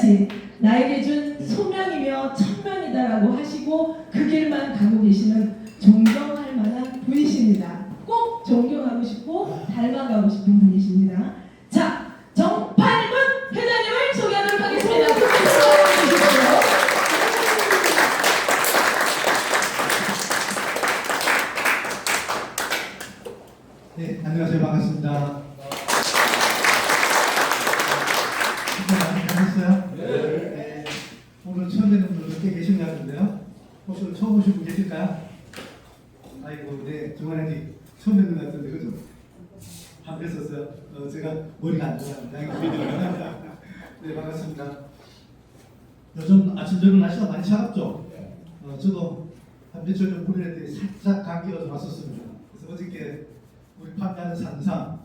같이 나에게 준 소명이며 천명이다라고 하시고 그 길만 가고 계시는 존경할 만한 분이십니다. 꼭 존경하고 싶고 닮아가고 싶은 분이십니다. 자, 정팔문 회장님을 소개하도록 하겠습니다. 네, 안녕하세요. 반갑습니다. 안녕하세요. 네. 오늘 처음 뵙는 분들 꽤 계신 것 같은데요. 혹시 오늘 처음 오신 분 계실까요? 아이고, 네, 정말 처음 뵙는 것 같은데, 그죠? 안 뵀었어요. 제가 머리가 안 좋아합니다. 네, 반갑습니다. 요즘 아침 저녁 날씨가 많이 차갑죠? 저도 한 며칠 전 무리했더니 살짝 감기가 좀 왔었습니다. 그래서 어저께 우리 판매하는 산삼,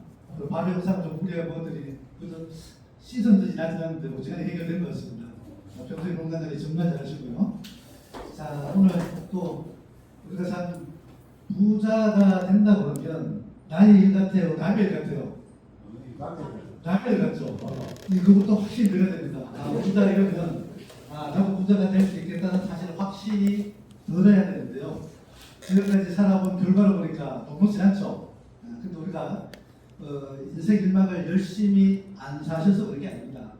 발효 영상 좀 우리가 먹었더니 그저 시선듯이 나지 않는데 어지간히 해결된 것 같습니다. 평소에 건강관리 정말 잘하시고요. 자, 오늘 또 우리가 참 부자가 된다 그러면 나의 일 같아요, 남의 일 같아요. 남의 일 같죠. 그것도 확실히 들어야 됩니다. 부자 이러면 나도 부자가 될 수 있겠다는 사실을 확실히 들어야 되는데요. 지금까지 살아본 결과를 보니까 녹록지 않죠. 근데 우리가 인생 일막을 열심히 안 사셔서 그런 게 아닙니다.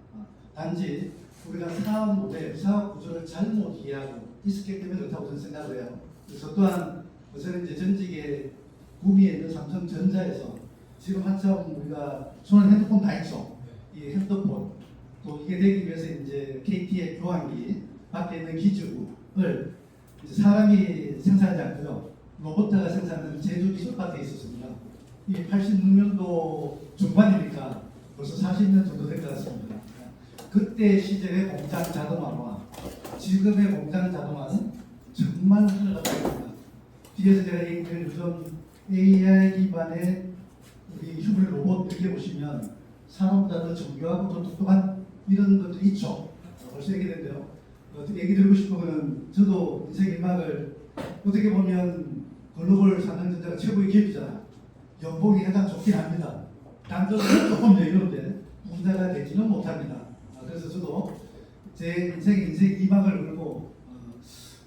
단지 우리가 사업 모델, 사업 구조를 잘못 이해하고 있었기 때문에 그렇다고 저는 생각을 해요. 그래서 또한 저는 이제 전직에 구미에 있는 삼성전자에서 지금 한참 우리가 손안 핸드폰 다 있죠. 이 핸드폰 또 이게 되기 위해서 이제 KT의 교환기 밖에 있는 기주를 이제 사람이 생산하지 않고요. 로봇가 생산하는 제조 기술파트에 있었습니다. 이게 86년도 중반이니까 벌써 40년 정도 된 것 같습니다. 그때 시절의 공장 자동화와 지금의 공장 자동화는 정말 하늘과 다릅니다. 뒤에서 제가 얘기드린 요즘 AI 기반의 우리 휴먼 로봇 이렇게 보시면 사람보다 더 정교하고 더 똑똑한 이런 것도 있죠. 벌써 얘기됐는데요. 어떻게 얘기 드리고 싶은 거는 저도 인생 일막을 어떻게 보면 글로벌 삼성전자가 최고의 기업이잖아요. 연봉이 가장 좋긴 합니다. 단점은 조금 여유로운데 부자가 되지는 못합니다. 그래서 저도 제 인생 이막을 걸고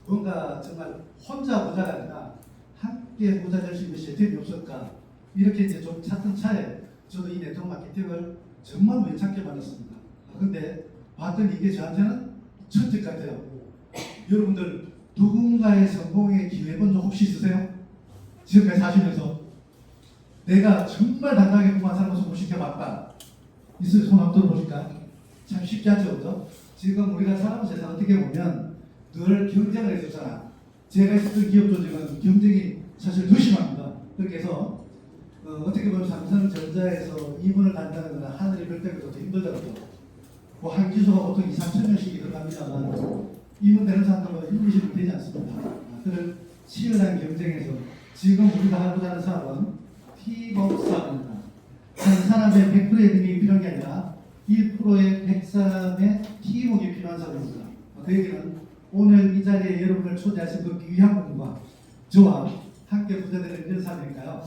뭔가 정말 혼자 부자가 아니라 함께 부자 될 수 있는 시스템이 없을까 이렇게 이제 좀 찾던 차에 저도 이 네트워크 마케팅을 정말 우연찮게 만났습니다. 근데 봤더니 이게 저한테는 천직 같아요. 여러분들 누군가의 성공에 기회 본 적 혹시 있으세요? 지금까지 사시면서 내가 정말 당당하게 그만 사는 것을 못 시켜봤다. 있어요? 손 한번 들어보실까요? 참 쉽지 않죠, 그죠? 지금 우리가 살아온 세상 어떻게 보면 늘 경쟁을 했었잖아. 제가 있었던 기업 조직은 경쟁이 사실 더 심합니다. 그렇게 해서 어떻게 보면 삼성전자에서 이문을 단다는 건 하늘이 별 때보다 더 힘들더라고요. 한 기소가 보통 2, 3천 명씩이 들어갑니다만 이문 되는 사람들은 1, 20은 되지 않습니다. 그런 치열한 경쟁에서 지금 우리가 하고자 하는 사업은 팀워크 사업입니다. 한 사람의 100%의 능력이 필요한 게 아니라 1%의 100사람의 팀워크가 필요한 사업입니다. 그 얘기는 오늘 이 자리에 여러분을 초대하신 그 귀한 분과 저와 함께 부자되는 이런 사람이니까요.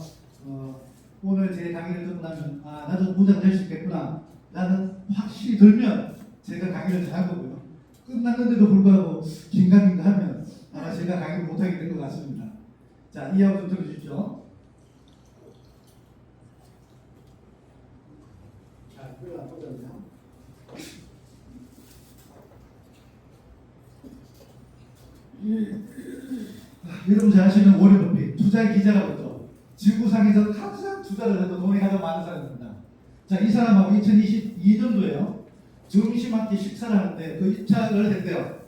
오늘 제 강의를 듣고 나면 나도 부자 될 수 있겠구나. 나는 확실히 들면 제가 강의를 잘할 거고요. 끝났는데도 불구하고 긴가민가 하면 아마 제가 강의를 못하게 된 것 같습니다. 자, 이하고 좀 들어주십시오. 자, 이걸 안 보잖아요. 여러분 잘 아시는 워렌 버핏 투자의 기자라고 지구상에서 가장 투자를 해도 돈이 가장 많은 사람입니다. 자, 이 사람하고 2022년도에요. 점심 함께 식사를 하는데 그 입찰을 했대요.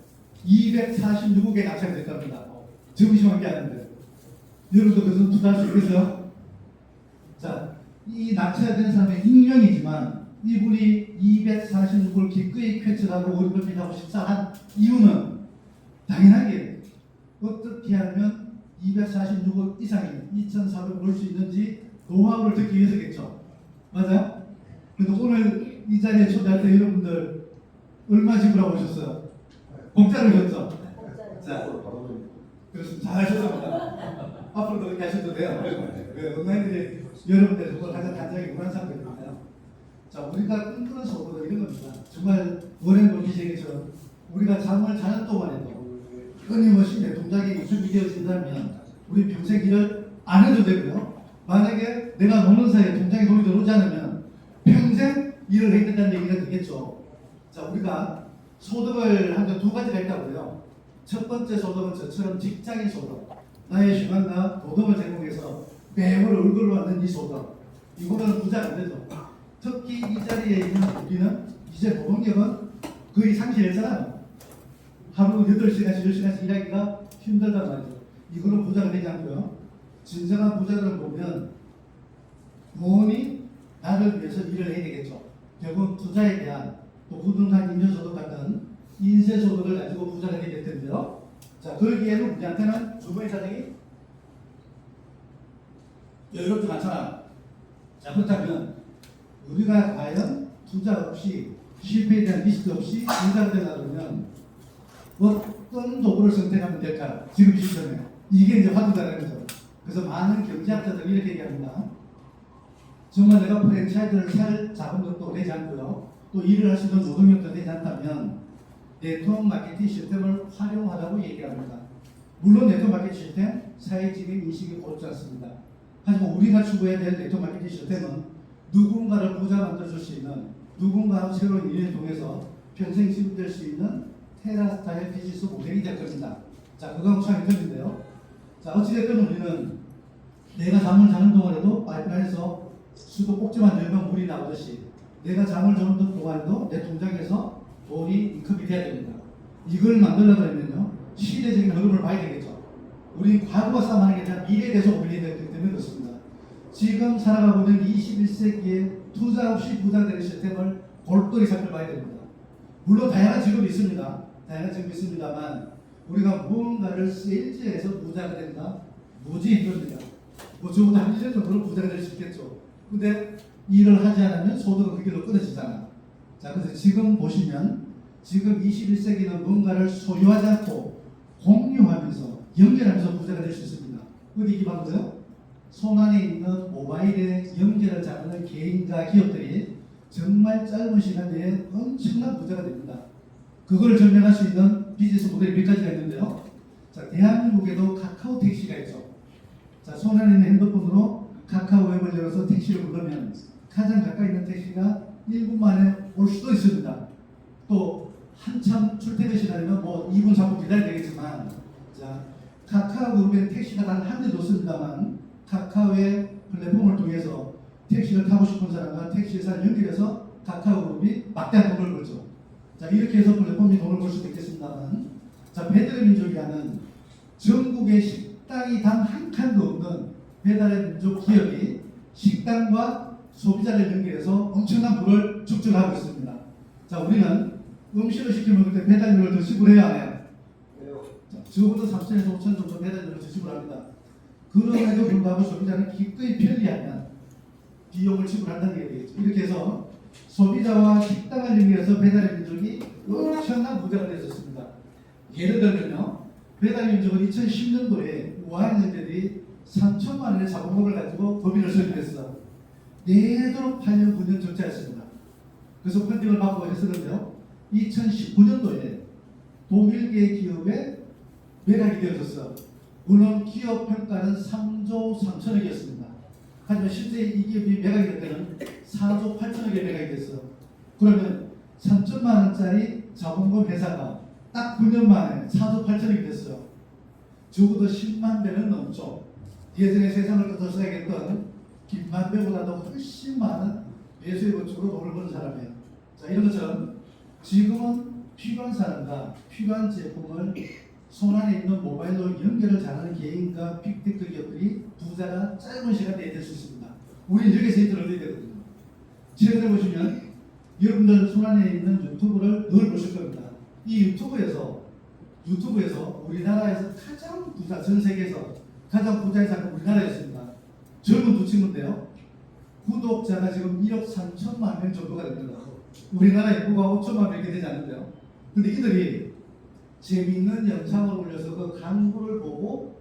246억에 낙찰이 됐답니다. 점심 함께 하는데 여러분도 그것은 투자할 수 있겠어요? 자, 이 낙찰된 사람의 익명이지만 이분이 246억을 기꺼이 쾌척하고 워렌 버핏하고 식사한 이유는 당연하게 어떻게 하면 246억 이상이 2,400억 벌 수 있는지 노하우를 듣기 위해서겠죠. 맞아요? 그래서 오늘 이 자리에 초대할 때 여러분들 얼마 지불하고 오셨어요? 공짜로 오셨죠? 자, 그렇습니다. 잘하셨습니다. 앞으로도 그렇게 하셔도 돼요. 온라인들이 여러분들 그걸 가장 간절하게 원하는 사람들입니다. 자, 우리가 꿈꾸는 소보다 이런 겁니다. 정말 오랜 버핏에게처럼 우리가 잠을 자는 동안에도 끊임없이 내 동작이 준비되어진다면 우리 평생 일을 안 해도 되고요. 만약에 내가 노는 사이에 동작이 돈이 들어오지 않으면 평생 일을 해야 된다는 얘기가 되겠죠. 자, 우리가 소득을 한 두 가지가 있다고요. 첫 번째 소득은 저처럼 직장인 소득, 나의 시간과 노동을 제공해서 매월 얼굴로 받는 이 소득, 이거는 부자가 안 되죠. 특히 이 자리에 있는 우리는 이제 노동력은 거의 상실했잖아요. 하루 8시간씩 10시간씩 일하기가 힘들단 말이죠. 이거는 부자가 되지 않고요. 진정한 부자를 보면 부모니 나를 위해서 일을 해야 되겠죠. 결국 투자에 대한 또 부동산 인연소득 같은 인쇄소득을 가지고 부자가 되게 될 텐데요. 자, 그러기에는 우리한테는 주거의 사정이 여유롭지 않잖아. 자, 그렇다면 우리가 과연 투자 없이 실패에 대한 리스크 없이 부자가 되려면 어떤 도구를 선택하면 될까? 지금 시점에 이게 이제 화두다라는 거죠. 그래서 많은 경제학자들이 이렇게 얘기합니다. 정말 내가 프랜차이즈를 살 자금력도 되지 않고요. 또 일을 할 수 있는 노동력도 되지 않다면 네트워크 마케팅 시스템을 활용하라고 얘기합니다. 물론 네트워크 마케팅 시스템 사회적인 인식이 옳지 않습니다. 하지만 우리가 추구해야 될 네트워크 마케팅 시스템은 누군가를 부자 만들어줄 수 있는, 누군가와 새로운 인연을 통해서 평생 지속될 수 있는 테라스타일 비즈니스 모델이 될 겁니다. 자, 그거 우창이 틀린데요. 자, 어찌됐든 우리는 내가 잠을 자는 동안에도 파이프라인에서 수도 꼭지만 열면 물이 나오듯이 내가 잠을 자는 동안에도 내 통장에서 돈이 인컴이 돼야 됩니다. 이걸 만들려고 하면요, 시대적인 흐름을 봐야 되겠죠. 우리 과거와 싸움하는 게 아니라 미래에 대해서 올려야 되기 때문에 그렇습니다. 지금 살아가고 있는 21세기에 투자 없이 부자 되는 시스템을 골똘히 살펴봐야 됩니다. 물론 다양한 직업이 있습니다. 다양한 직업이 있습니다만 우리가 무언가를 세일즈해서 부자가 된다? 무지 힘듭니다. 뭐 저보다 한 1년 정도는 부자가 될 수 있겠죠. 근데 일을 하지 않으면 소득은 그 길로 끊어지잖아. 자, 그래서 지금 보시면 지금 21세기는 뭔가를 소유하지 않고 공유하면서 연결하면서 부자가 될 수 있습니다. 어디 기반으로요? 손안에 있는 모바일에 연결을 잘하는 개인과 기업들이 정말 짧은 시간 내에 엄청난 부자가 됩니다. 그걸 증명할 수 있는 비즈니스 모델이 몇 가지가 있는데요. 자, 대한민국에도 카카오 택시가 있죠. 자, 손안에 있는 핸드폰으로 카카오 앱을 열어서 택시를 부르면 가장 가까이 있는 택시가 1분 만에 올 수도 있습니다. 또 한참 출퇴근 시간이면 뭐 2분 3분 기다려야 되겠지만, 자, 카카오 그룹에 택시가 단 한 대도 없습니다만 카카오의 플랫폼을 통해서 택시를 타고 싶은 사람과 택시회사를 연결해서 카카오 그룹이 막대한 돈을 벌죠. 자, 이렇게 해서 플랫폼이 돈을 벌 수도 있겠습니다만, 자, 배달의 민족이라는 전국에 식당이 단 한 칸도 없는 배달의 민족 기업이 식당과 소비자를 연결해서 엄청난 부를 축적하고 있습니다. 자, 우리는 음식을 시켜 먹을 때 배달료를 더 지불해야 하나요? 자, 적어도 3천에서 5천 정도 배달료를 더 지불합니다. 그럼에도 불구하고 소비자는 기꺼이 편리하면 비용을 지불한다는 얘기겠죠. 이렇게 해서 소비자와 식당을 연결해서 배달의 민족이 엄청난 부자가 되었습니다. 예를 들면요, 배달의 민족은 2010년도에 우한 형제들이 3천만 원의 자본금을 가지고 법인을 설립했어. 내도록 8년 9년 적자였습니다. 그래서 펀딩을 받고 했었는데요, 2019년도에 독일계 기업에 매각이 되어졌어. 물론 기업 평가는 3조 3천억이었습니다. 하지만 실제 이 기업이 매각이 될 때는 4조 8천억에 매각이 됐어. 그러면 3천만 원짜리 자본금 회사가 딱 9년 만에 4조 8천억이 됐어요. 적어도 10만 배는 넘죠. 예전에 세상을 뜯어서야겠던 김만배보다도 훨씬 많은 매수의 건축으로 돈을 버는 사람이에요. 자, 이런 것처럼 지금은 필요한 사람과 필요한 제품을 손안에 있는 모바일로 연결을 잘하는 개인과 빅테크 기업들이 부자가 짧은 시간 내에 될 수 있습니다. 우리는 여기서 힌트를 얻어야 되거든요. 최근에 보시면 여러분들 손안에 있는 유튜브를 늘 보실 겁니다. 이 유튜브에서 우리나라에서 가장 부자, 전 세계에서 가장 부자의 사람은 우리나라였습니다. 젊은 두 친구인데요, 구독자가 지금 1억 3천만 명 정도가 됩니다. 우리나라 인구가 5천만 명이 되지 않는데요. 근데 이들이 재미있는 영상을 올려서 그 광고를 보고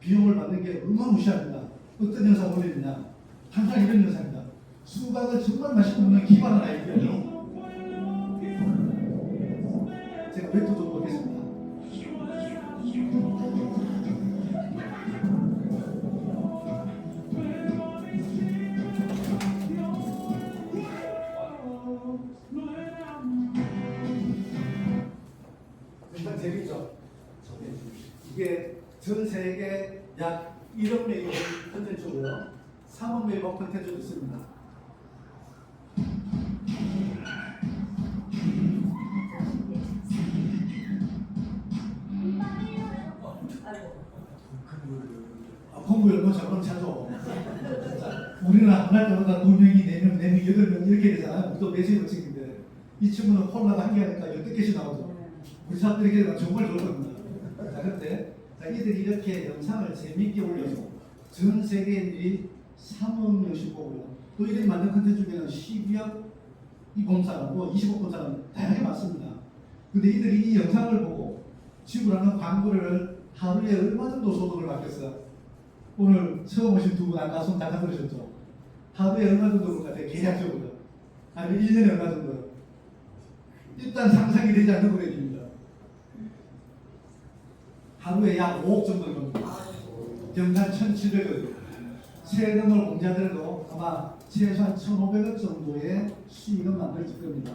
비용을 받는 게 어마무시합니다. 어떤 영상을 올리느냐? 항상 이런 영상입니다. 수박을 정말 맛있게 먹는 기발한 아이디어죠. 제가 멘트 좀 보겠습니다. 일단 재밌죠? 이게 전 세계 약 1억 명이 컨텐츠고요. 3억 명이 컨텐츠도 있습니다. 공부를 뭐 저런 차죠. 우리는 한 달 때마다 2명이 4명, 4명, 8명 이렇게 되잖아요. 또 매수의 법칙인데 이 친구는 코로나가 한 개니까 10개씩 나오죠. 우리 사람들이 이렇게 되면 정말 좋을 겁니다. 자, 그런데 이들이 이렇게 영상을 재밌게 올려서 전 세계인들이 3억 명씩 보고요. 또 이들이 만든 컨텐츠 중에는 12억 본 사람, 뭐 20억 본 사람 다양하게 많습니다. 근데 이들이 이 영상을 보고 지구라는 광고를 하루에 얼마 정도 소득을 받겠어요? 오늘 처음 오신 두 분 아까 손 잠깐 들으셨죠? 하루에 얼마 정도 볼 것 같아요? 계략적으로. 아니면 1년에 얼마 정도? 일단 상상이 되지 않는 금액입니다. 하루에 약 5억 정도 겁니다. 경단 1,700원. 세금을 공제하더라도 아마 최소한 1,500원 정도의 수익은 만들어질 겁니다.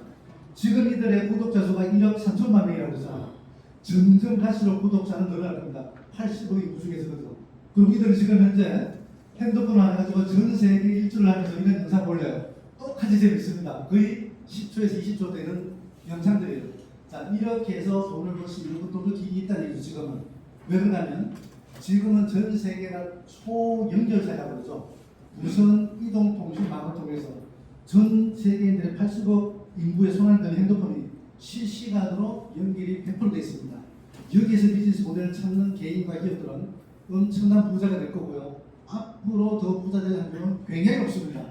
지금 이들의 구독자 수가 1억 3천만 명이라고 해서 점점 갈수록 구독자는 늘어날 겁니다. 80억이 구중에서 그죠. 그리고 이들은 지금 현재 핸드폰 하나 가지고 전 세계 일주를 하면서 이런 영상 올려요. 똑같이 재밌습니다. 거의 10초에서 20초 되는 영상들이에요. 자, 이렇게 해서 돈을 벌 수 있는 것도 길이 있다는 얘기죠, 지금은. 왜 그러냐면, 지금은 전 세계가 초연결사라고 그러죠. 무선 이동통신망을 통해서 전 세계인들의 80억 인구의 손안에 드는 핸드폰이 실시간으로 연결이 100% 되어 있습니다. 여기에서 비즈니스 모델을 찾는 개인과 기업들은 엄청난 부자가 될 거고요. 앞으로 더 부자 될 확률은 굉장히 높습니다.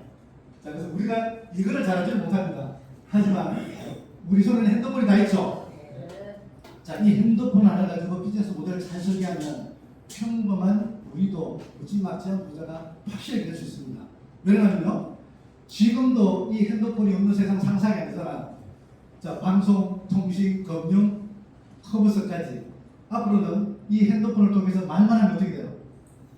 자, 그래서 우리가 이거를 잘하지는 못합니다. 하지만 우리 손에는 핸드폰이 다 있죠. 자, 이 핸드폰 하나 가지고 비즈니스 모델을 잘 설계하면 평범한 우리도 무지막지한 부자가 확실히 될 수 있습니다. 왜냐하면요, 지금도 이 핸드폰이 없는 세상 상상이 안 되잖아. 자, 방송, 통신, 금융, 커머스까지. 앞으로는 이 핸드폰을 통해서 말만 하면 어떻게 돼요?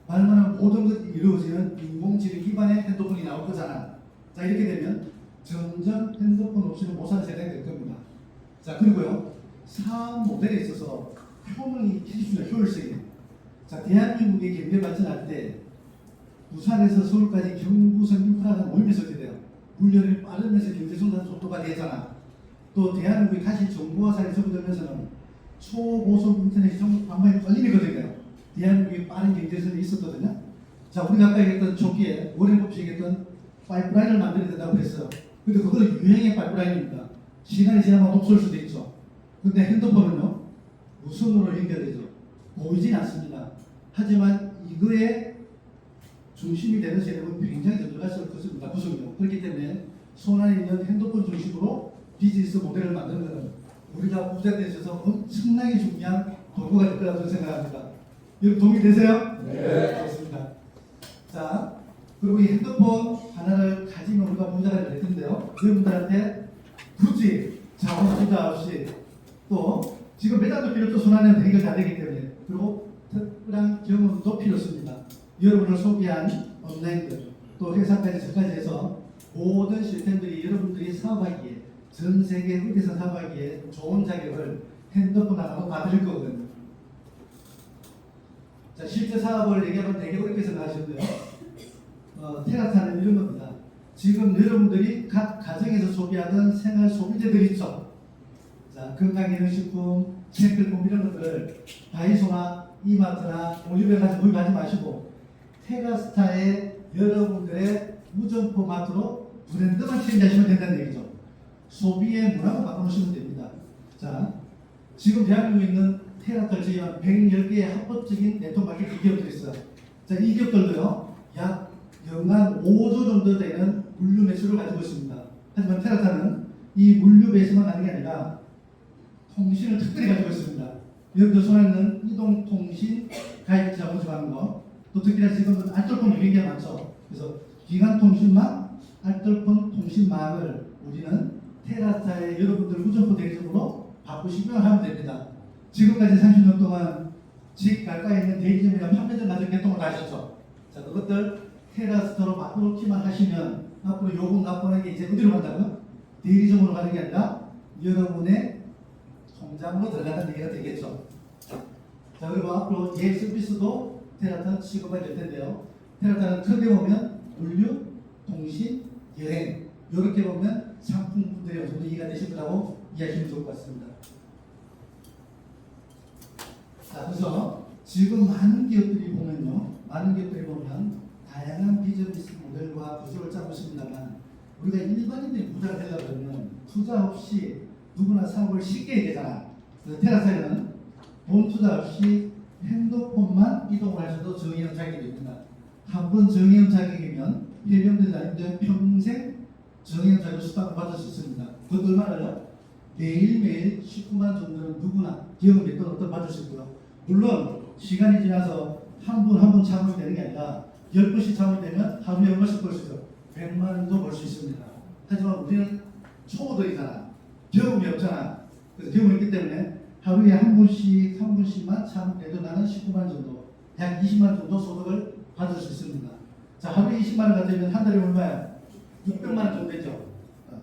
말만 하면 모든 것이 이루어지는 인공지능 기반의 핸드폰이 나올 거잖아. 자, 이렇게 되면 점점 핸드폰 없이는 못 사는 세상이 될 겁니다. 자, 그리고요, 사업 모델에 있어서 효능이 기술의 효율성이에요. 자, 대한민국이 경제 발전할 때 부산에서 서울까지 경부선 인프라가 모이면서 어떻게 돼요? 물류를 빠르면서 경제 성장 속도가 되잖아. 또 대한민국이 다시 정보화 사회에 접어들면서는 초고속 인터넷이 전부 방방이 떨리거든요. 대한민국이 빠른 경제성이 있었거든요. 자, 우리가 아까 얘기했던 초기에 워렌 버핏이 얘기했던 파이프라인을 만들어야 된다고 했어요. 근데 그거는 유행의 파이프라인입니다. 시간이 지나면 없을 수도 있죠. 근데 핸드폰은요, 무선으로 연결되죠. 보이진 않습니다. 하지만 이거의 중심이 되는 세력은 굉장히 전도할수록 크습니다. 구성이요. 그렇기 때문에 손안에 있는 핸드폰 중심으로 비즈니스 모델을 만드는 것은 우리가 부자 돼 있어서 엄청나게 중요한 도구가 될 거라고 생각합니다. 여러분 도움이 되세요? 네. 좋습니다. 자, 그리고 이 핸드폰 하나를 가지면 우리가 부자가 될 텐데요. 여러분들한테 굳이 자원 투자 없이 또 지금 매장도 필요 없고 손안에 해결 다 되기 때문에 그리고 특별한 경험도 필요 없습니다. 여러분을 소개한 온라인들 또 회사까지 저까지 해서 모든 시스템들이 여러분들이 사업하기에 전 세계 어디서 사업하기에 좋은 자격을 핸드폰 하나로 받을 거거든요. 자, 실제 사업을 얘기하면 되게 어렵게 생각하시는데요. 테라타는 이런 겁니다. 지금 여러분들이 각 가정에서 소비하던 생활 소비재들 있죠. 자, 건강기능식품, 생필품 이런 것들을 다이소나 이마트나 올리브영 가서 구입하지 마시고 테라스타의 여러분들의 무점포 마트로 브랜드만 체인지하시면 된다는 얘기죠. 소비의 문화로 바꿔놓으시면 됩니다. 자, 지금 대한민국에 있는 테라타를 제외한 110개의 합법적인 네트워크 마케팅 기업들이 있어요. 자, 이 기업들도요, 약 연간 5조 정도 되는 물류 매출을 가지고 있습니다. 하지만 테라타는 이 물류 베이스만 가는 게 아니라 통신을 특별히 가지고 있습니다. 여러분들 손에 있는 이동통신 가입자 모집하는 거, 또 특히나 지금은 알뜰폰 유행기가 많죠. 그래서 기간통신망, 알뜰폰 통신망을 우리는 테라타의 여러분들 무점포 대리점으로 바꾸시면 하면 됩니다. 지금까지 30년 동안 집 가까이 있는 대리점이나 판매점 같은 개통을 다 하셨죠. 자, 그것들 테라스터로 바꾸기만 하시면 앞으로 요금 납부하는 게 이제 어디로 간다고요? 대리점으로 가는 게 아니라 여러분의 통장으로 들어가는 얘기가 되겠죠. 자, 그리고 앞으로 예 서비스도 테라타 취급이 될 텐데요. 테라타는 크게 보면 물류, 통신, 여행 이렇게 보면 상품들이 어느 정도 이해가 되실 거라고 이해하시면 좋을 것 같습니다. 자, 그래서 지금 많은 기업들이 보면 다양한 비즈니스 모델과 구조를 짜고 있습니다만 우리가 일반인들이 부자가 되려고 하면 투자 없이 누구나 사업을 쉽게 해야 되잖아. 그래서 테라사에는 돈 투자 없이 핸드폰만 이동을 하셔도 정의연 자격이 됩니다. 한번 정의연 자격이면 해병대 아닌데 평생 정의연 자격 수당을 받을 수 있습니다. 그것도 얼마나요? 매일매일 19만 정도는 누구나 기업을 몇 번 어떤 받을 수 있고요. 물론 시간이 지나서 한 분 한 분 참여이 되는 게 아니라 10분씩 참여되면 하루에 얼마씩 벌 수 있어요? 100만 원도 벌 수 있습니다. 하지만 우리는 초보들이잖아. 경험이 없잖아. 그래서 경험이 있기 때문에 하루에 한 분씩, 한 분씩만 참여해도 나는 19만 정도, 약 20만 정도 소득을 받을 수 있습니다. 자, 하루에 20만 원 가지면 한 달에 얼마야? 600만 원 정도 되죠.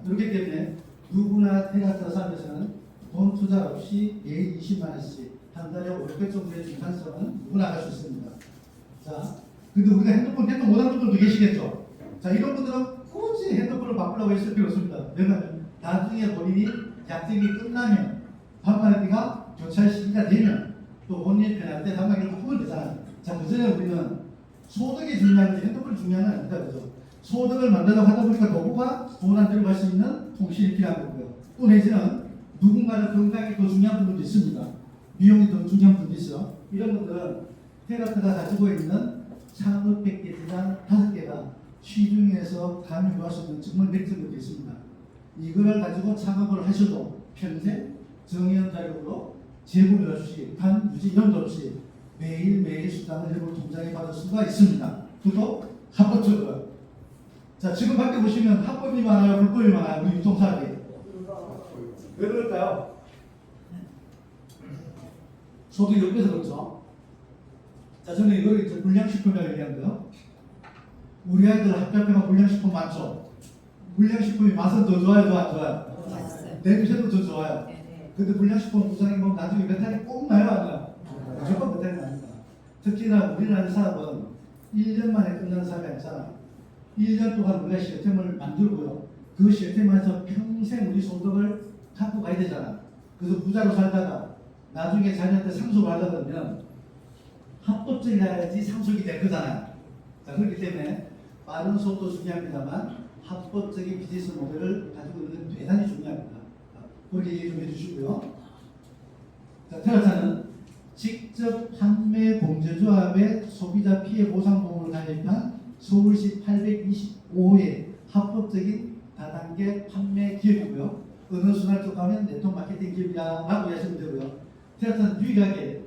그렇기 때문에 누구나 테라타 사업에서는 돈 투자 없이 매일 20만 원씩 한 달에 500 정도의 중산성은 누구나 할 수 있습니다. 자, 근데 우리가 핸드폰 개통 못하는 분들도 계시겠죠. 자, 이런 분들은 굳이 핸드폰을 바꾸려고 했을 필요 없습니다. 왜냐하면 나중에 본인이 약정이 끝나면 단말기가 교체할 시기가 되면 또 본인이 편할 때 단말기를 바꾸면 되잖아요. 자, 그 전에 우리는 소득이 중요한지 핸드폰이 중요한 건 아니다. 그죠? 소득을 만들려고 하다 보니까 도구가 돈 안 들고 갈 수 있는 통신이 필요한 거고요. 또 내지는 누군가는 건강이 더 중요한 분들도 있습니다. 비용이 더 중요한 분도 있어. 이런 분들은 테라타가 가지고 있는 창업 패키지가 5개가 시중에서 감히 구할 수 있는 정말 맥점이 있습니다. 이걸 가지고 창업을 하셔도 평생 정의연 자격으로 재고를 없이 단 유지 이런 도 없이 매일매일 수당을 여러분 통장에 받을 수가 있습니다. 그것도 합법적으로. 자, 지금 밖에 보시면 합법이 많아요, 불법이 많아요, 우리 유통사업이. 왜 그럴까요? 소득이 없어서 그렇죠. 자, 저는 이걸 이제 불량식품이라고 얘기하는데요. 우리 아이들 학교 앞에만 불량식품 많죠. 불량식품이 맛은 더 좋아요, 더 안 좋아요? 맛있어요. 냄새도 더 좋아요. 네. 근데 불량식품 부상이 보면 나중에 메탈이 꼭 나요, 안 나요? 무조건 메탈이 납니다. 특히나 우리나라 사업은 1년 만에 끝나는 사업이 아니잖아. 1년 동안 우리가 시스템을 만들고요. 그 시스템에서 평생 우리 소득을 갖고 가야 되잖아. 그래서 부자로 살다가 나중에 자녀한테 상속을 하려고 하면 합법적이라야지 상속이 될 거잖아요. 자, 그렇기 때문에 빠른 속도 중요합니다만 합법적인 비즈니스 모델을 가지고 있는 건 대단히 중요합니다. 그렇게 얘기 좀 해주시고요. 자, 테라타는 직접 판매 공제조합의 소비자 피해 보상보험을 가입한 서울시 825회 합법적인 다단계 판매 기업이고요. 어느 순환 쪽 가면 네트워크 마케팅 기업이라고 하시면 되고요. 테라타는 유일하게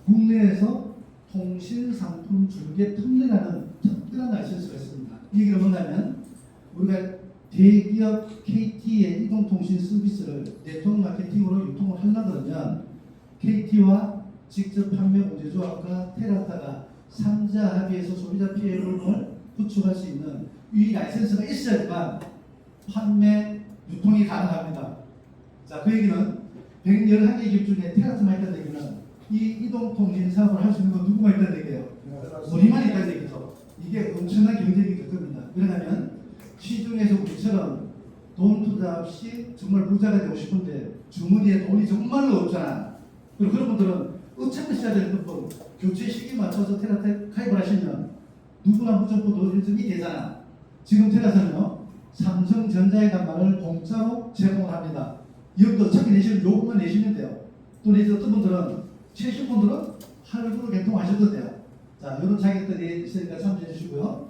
국내에서 통신 상품 중개 특례라는 특별한 라이센스가 있습니다. 이 얘기는 뭐냐면 우리가 대기업 KT의 이동통신 서비스를 네트워크 마케팅으로 유통을 하려고 그러면 KT와 직접 판매 공제조합과 테라타가 3자 합의해서 소비자 피해를 구축할 수 있는 이 라이센스가 있어야지만 판매 유통이 가능합니다. 자, 그 얘기는 111개 기업 중에 테라타만 있다는 얘기는 이 이동통신 사업을 할 수 있는 건 누구만 있다는 얘기예요? 우리만 있다는 얘기죠. 이게 엄청난 경쟁이 될 겁니다. 왜냐하면 시중에서 우리처럼 돈 투자 없이 정말 부자가 되고 싶은데 주머니에 돈이 정말로 없잖아. 그리고 그런 분들은 어차피 써야 되는 돈 교체 시기 맞춰서 테라타에 가입을 하시면 누구나 무조건 돈 1등이 되잖아. 지금 테라타는요 삼성전자의 단말을 공짜로 제공을 합니다. 이것도 어차피 내시면 요금만 내시면 돼요. 또 내지 어떤 분들은 최신 분들은 할부로 개통하셔도 돼요. 자, 이런 자격들이 있으니까 참조해 주시고요.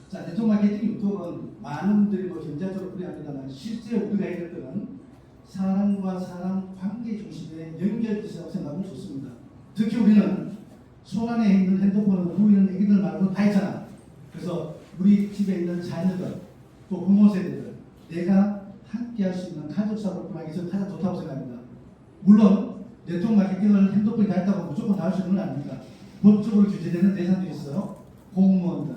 자, 네트워크 마케팅 유통은 많은 분들이 뭐 경제적으로 그래합니다만 실제 우리가 해야 될 때는 사람과 사람 관계 중심의 연결이라고 생각하면 좋습니다. 특히 우리는 손안에 있는 핸드폰을 보이는 애기들 말고 다 있잖아. 그래서 우리 집에 있는 자녀들 또 부모 세대들 내가 한 함께 할 수 있는 가족 사업을 하기 위해서 가장 좋다고 생각합니다. 물론 네트워크 마케팅을 핸드폰이 다 했다고 무조건 다 할 수 있는 건 아닙니다. 법적으로 규제되는 대상들이 있어요. 공무원들,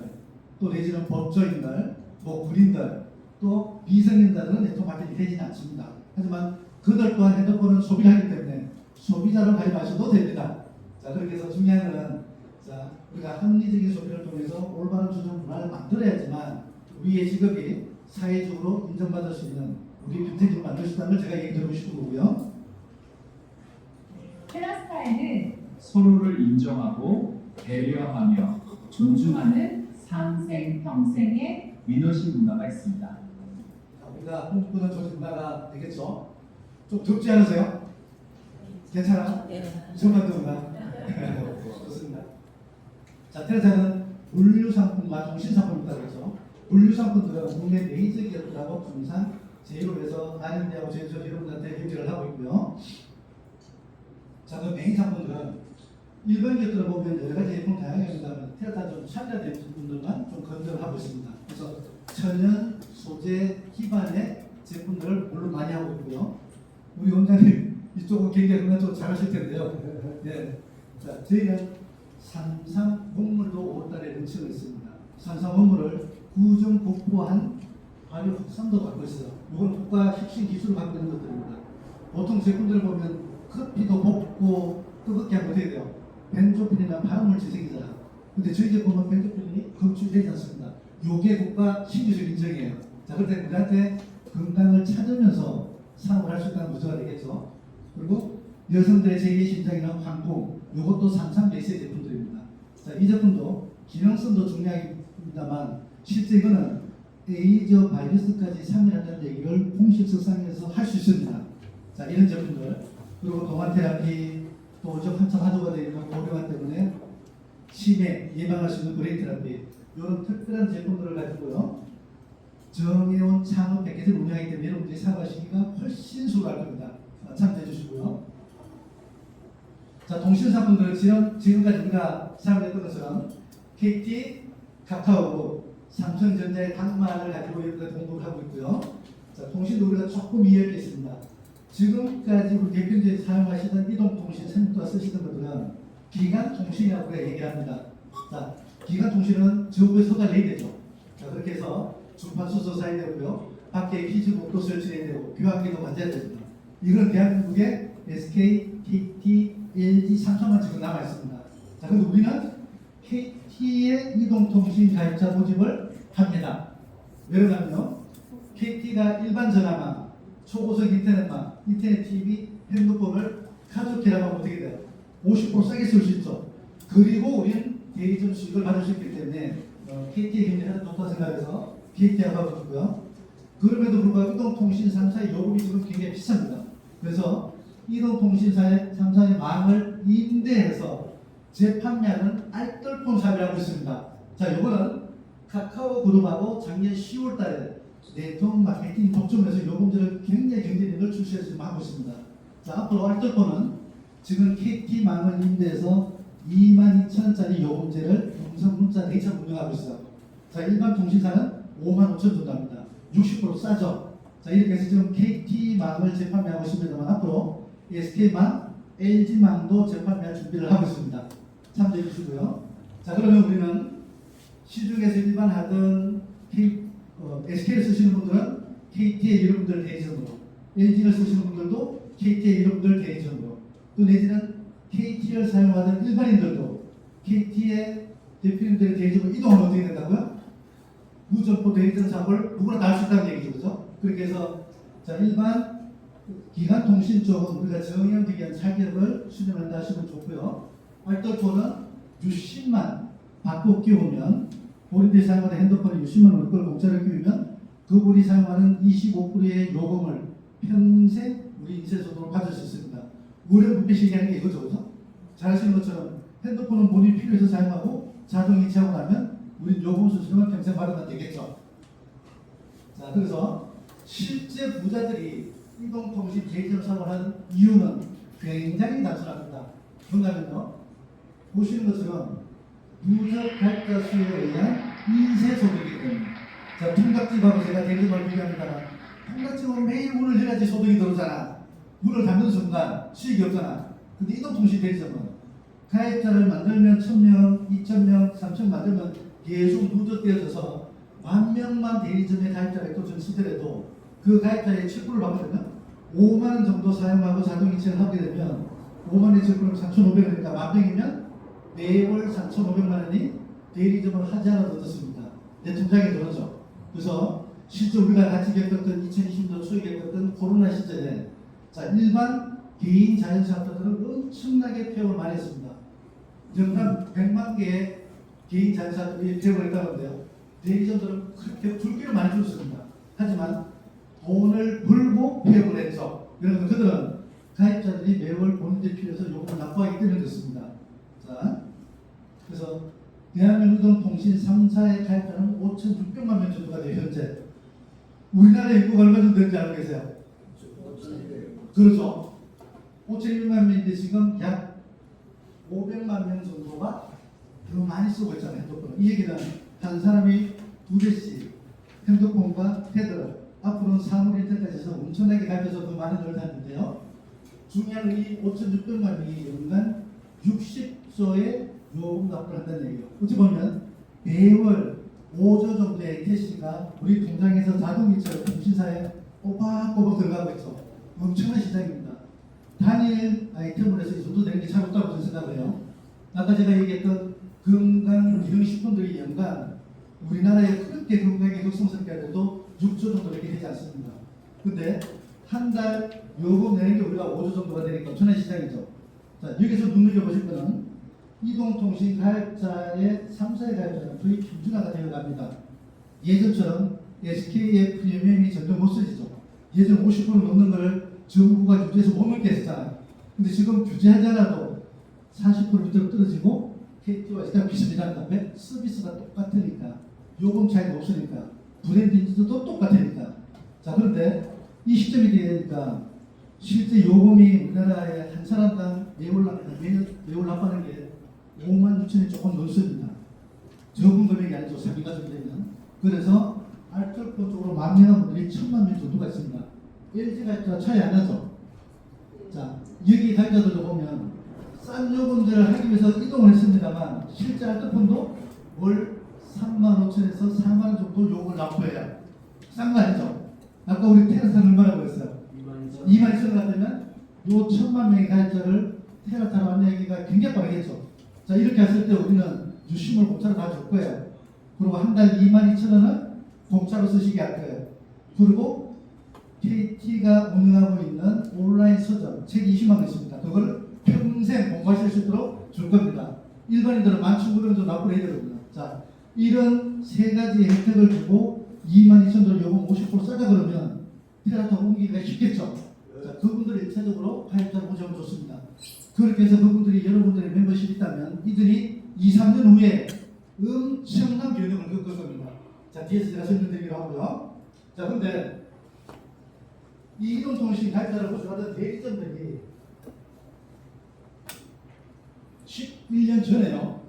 또 내지는 법조인들, 뭐 군인들, 또 미성년자들은 네트워크 마케팅이 되지는 않습니다. 하지만 그들 또한 핸드폰은 소비를 하기 때문에 소비자로 가입하셔도 됩니다. 자, 그렇게 해서 중요한 것은 자, 우리가 합리적인 소비를 통해서 올바른 주전 문화를 만들어야지만 우리의 직업이 사회적으로 인정받을 수 있는 우리 평생직을 만들 수 있다는 걸 제가 얘기 드리고 싶은 거고요. 클러스타에는 서로를 인정하고 배려하며 존중하는 상생평생의 위너십 문화가 있습니다. 자, 우리가 꿈꾸는 조직 문화가 되겠죠? 좀 덥지 않으세요? 괜찮아? 정말 더운가? 좋습니다. 자, 테라사는 물류상품과 통신상품이 있다고 했죠. 물류상품들은 국내 메이저 기업들하고 통상 제휴를 해서 한인대하고 제조업 여러분들한테 경제를 하고 있고요. 자, 그 메인 상품들은 일반 기업들을 보면 여러 가지 제품 다양합니다. 테라타 좀 차별화 제품들만 좀 건조를 하고 있습니다. 그래서 천연, 소재 기반의 제품들을 물론 많이 하고 있고요. 우리 원장님 이쪽은 굉장히 그냥 좀 잘하실 텐데요. 네. 자, 저희는 산삼 목물도 5월달에 런칭을 했습니다. 산삼 목물을 구중 국보한 발효 확산도 갖고 있어요. 이건 국가 혁신 기술을 갖고 있는 것들입니다. 보통 제품들을 보면 커피도 볶고 뜨겁게 하면 어떻게 돼요? 벤조필이나 발암물질 생기잖아. 근데 저희 제품은 벤조필이 검출되지 않습니다. 요게 국가 신기술 인정이에요. 자, 그럴 때 우리한테 건강을 찾으면서 사업을 할 수 있다는 구조가 되겠죠. 그리고 여성들의 제2심장이나 항공, 이것도 산삼 베이스의 제품들입니다. 자, 이 제품도 기능성도 중요합니다만 실제 이거는 에이저 바이러스까지 상해한다는 얘기를 공식 석상에서 할 수 있습니다. 자, 이런 제품들, 그리고 동안 테라피, 또 한참 한조가 되어 있는 고령화 때문에 치매 예방할 수 있는 브레인 테라피, 이런 특별한 제품들을 가지고요. 정해온 창업 패키지를 운영하기 때문에 여러분들이 사고하시기가 훨씬 수월할 겁니다. 참조해 주시고요. 자, 통신사분들은 지금까지 우리가 사용했던 것처럼 KT, 카카오, 삼성전자의 당마를 가지고 여기가 공부를 하고 있고요. 자, 통신도 우리가 조금 이해할 게 있습니다. 지금까지 우리 대표님들이 사용하시던 이동통신, 생각과 쓰시던 것들은 기간통신이라고 우리가 얘기합니다. 자, 기간통신은 정부에 서가 내야 되죠. 자, 그렇게 해서 주파수도 사야 되고요. 밖에 기지국도 설치해야 되고 교환기도 가져야 됩니다. 이건 대한민국의 SK, KT, LG, 삼성만 지금 남아 있습니다. 자, 그런데 우리는 KT의 이동통신 가입자 모집을 합니다. 왜냐하면요, KT가 일반 전화망, 초고속 인터넷망, 인터넷 TV, 핸드폰을 가족계라고 어떻게 돼요? 50% 싸게 쓸 수 있죠. 그리고 우리는 대리점 수익을 받을 수 있기 때문에 KT의 경제는 좋다고 생각해서 KT하고 하고 있고요. 그럼에도 불구하고 이동통신 3사의 요금이 지금 굉장히 비쌉니다. 그래서 이동통신 3사의 망을 임대해서 재판매하는 알뜰폰 사업을 하고 있습니다. 자, 요거는 카카오 그룹하고 작년 10월 달에 네트워크 마케팅 독점에서 요금제를 굉장히 경제력을 출시해서 지금 하고 있습니다. 자, 앞으로 알뜰폰은 지금 KT망을 임대해서 22,000원짜리 요금제를 음성 문자 데이터 운영하고 있어요. 자, 일반 통신사는 55,000원 정도 합니다. 60% 싸죠. 자, 이렇게 해서 지금 KT망을 재판매하고 있습니다만 앞으로 SK망, LG망도 재판매할 준비를 하고 있습니다. 참조해 주시고요. 자, 그러면 우리는 시중에서 일반 하던 SK를 쓰시는 분들은 KT의 여러분들 대리점으로, LG를 쓰시는 분들도 KT의 여러분들 대리점으로, 또 내지는 KT를 사용하는 일반인들도 KT의 대표님들의 대리점으로 이동하면 어떻게 된다고요? 무점포 대리점 사업을 누구나 다 할 수 있다는 얘기죠. 그죠? 그렇게 해서 자, 일반 기간통신 쪽은 우리가 정형적인 사기업을 수행한다 하시면 좋고요. 알뜰폰은 60만 받고 끼우면 본인들이 사용하는 핸드폰에 60만 원을 공짜로 끼우면 그분이 사용하는 25%의 요금을 평생 우리 인쇄소득으로 받을 수 있습니다. 무료 분배식이 하는 게 이거죠. 그죠? 잘 아시는 것처럼 핸드폰은 본인이 필요해서 사용하고 자동 이체하고 나면 우리 요금 수수료는 평생 받으면 되겠죠. 자, 그래서 실제 부자들이 이동통신 대리점 사업을 하는 이유는 굉장히 단순합니다. 뭔가면요, 보시는 것처럼 누적 가입자 수에 의한 인쇄소득이기 때문에. 자, 총각집하고 제가 대리점을 비교합니다만 통장증은 매일 문을 열어야지 소득이 들어오잖아. 문을 닫는 순간 수익이 없잖아. 근데 이동통신 대리점은 가입자를 만들면 1000명, 2000명, 3000 만들면 계속 누적되어져서 10,000명만 대리점에 가입자가 있고 전시더라도 그 가입자의 첩부를 받거든요. 5만 원 정도 사용하고 자동이체를 하게 되면 5만 원의 첩부는 3,500원이니까 10,000명이면 매월 3,500만 원이 대리점을 하지 않아도 얻었습니다. 내 통장에 들어오죠. 그래서 실제 우리가 같이 겪었던 2020년 초에 겪었던 코로나 시절에 자 일반 개인 자연사업자들은 엄청나게 폐업을 많이 했습니다. 연간 100만 개의 개인 자연사업자들이 폐업을 했다는데요. 대리점들은 그렇게 줄기를 많이 줄었습니다. 하지만 돈을 벌고 폐업을 했죠. 그래서 그들은 가입자들이 매월 본인들 필요해서 요금을 납부하기 때문에 그렇습니다. 자, 그래서 대한민국 통신 3사의 가입자는 5,600만 명 정도가 돼요. 현재 우리나라 인구가 얼마 정도 되는지 알고 계세요? 그렇죠. 5,100만 명인데 지금 약 500만 명 정도가 더 많이 쓰고 있잖아요. 핸드폰을. 이 얘기는 한 사람이 2대씩 핸드폰과 패드를 앞으로는 사물 인터넷에서 엄청나게 가입해서 더 많은 걸 하는데요. 중요한 이 5,600만 명이 연간 60조의 요금 납부를 한다는 얘기예요. 어찌 보면 매월 5조 정도의 캐시가 우리 통장에서 자동이체 통신사에 꼬박꼬박 들어가고 있죠. 엄청난 시장입니다. 단일 아이템으로 해서 이 정도 되는 게 잘 없다고 저는 생각해요. 아까 제가 얘기했던 건강 기능식품들이 연간 우리나라에 그렇게 건강에 격성스럽게 해도 6조 정도 이렇게 되지 않습니다. 근데 한 달 요금 내는 게 우리가 5조 정도가 되니까 엄청난 시장이죠. 자, 여기서 눈여겨보실 거는 이동통신 가입자의 3사의 가입자는 거의 평준화가 되어갑니다. 예전처럼 SK의 프리미엄이 전혀 못 쓰지죠. 예전 50% 넘는 걸 정부가 규제해서 못 넘게 했었잖아요. 근데 지금 규제하지 않아도 40% 밑으로 떨어지고 KT와 SK가 비슷하다는 다음에 서비스가 똑같으니까 요금 차이가 없으니까 브랜드 인지도도 똑같으니까 자 그런데 이 시점이 되니까 실제 요금이 우리나라에 한 사람당 매월 납부하는 게 5만 6천이 조금 넘습니다. 적은 금액이 아니죠. 3인 가족이 되면. 그래서 알뜰폰 쪽으로 망명한 분들이 1,000만 명 정도가 있습니다. LG 가입자 차이 안 나죠. 자 여기 가입자들도 보면 싼 요금제를 하기 위해서 이동을 했습니다만 실제 알뜰폰도 월 3만 5천에서 4만 원 정도 요금을 납부해요. 싼 거 아니죠? 아까 우리 테라타는 얼마라고 했어요? 2만 2천 원 같으면 요 1,000만 명의 가입자를 테라타로 안내하기가 굉장히 빠르겠죠. 자 이렇게 했을 때 우리는 유심을 공짜로 다 줄 거예요. 그리고 한 달 22,000원은 공짜로 쓰시게 할 거예요. 그리고 KT가 운영하고 있는 온라인 서점 책 20만 원 있습니다. 그걸 평생 공부하실 수 있도록 줄 겁니다. 일반인들은 11,000원 정도 납부를 해야 되거든요. 자 이런 세 가지 혜택을 주고 22,000원 요금 50% 싸다 그러면 테라타 옮기기가 쉽겠죠. 자, 그분들이 1차적으로 가입자 보장을 줬습니다. 그렇게 해서 그분들이 여러분들의 멤버십이 있다면 이들이 2, 3년 후에 엄청난 변형을 겪을 겁니다. 자, 뒤에서 제가 설명드리기로 하고요. 자, 근데 이 이동통신 가입자를 보증하던 대리점들이 11년 전에요.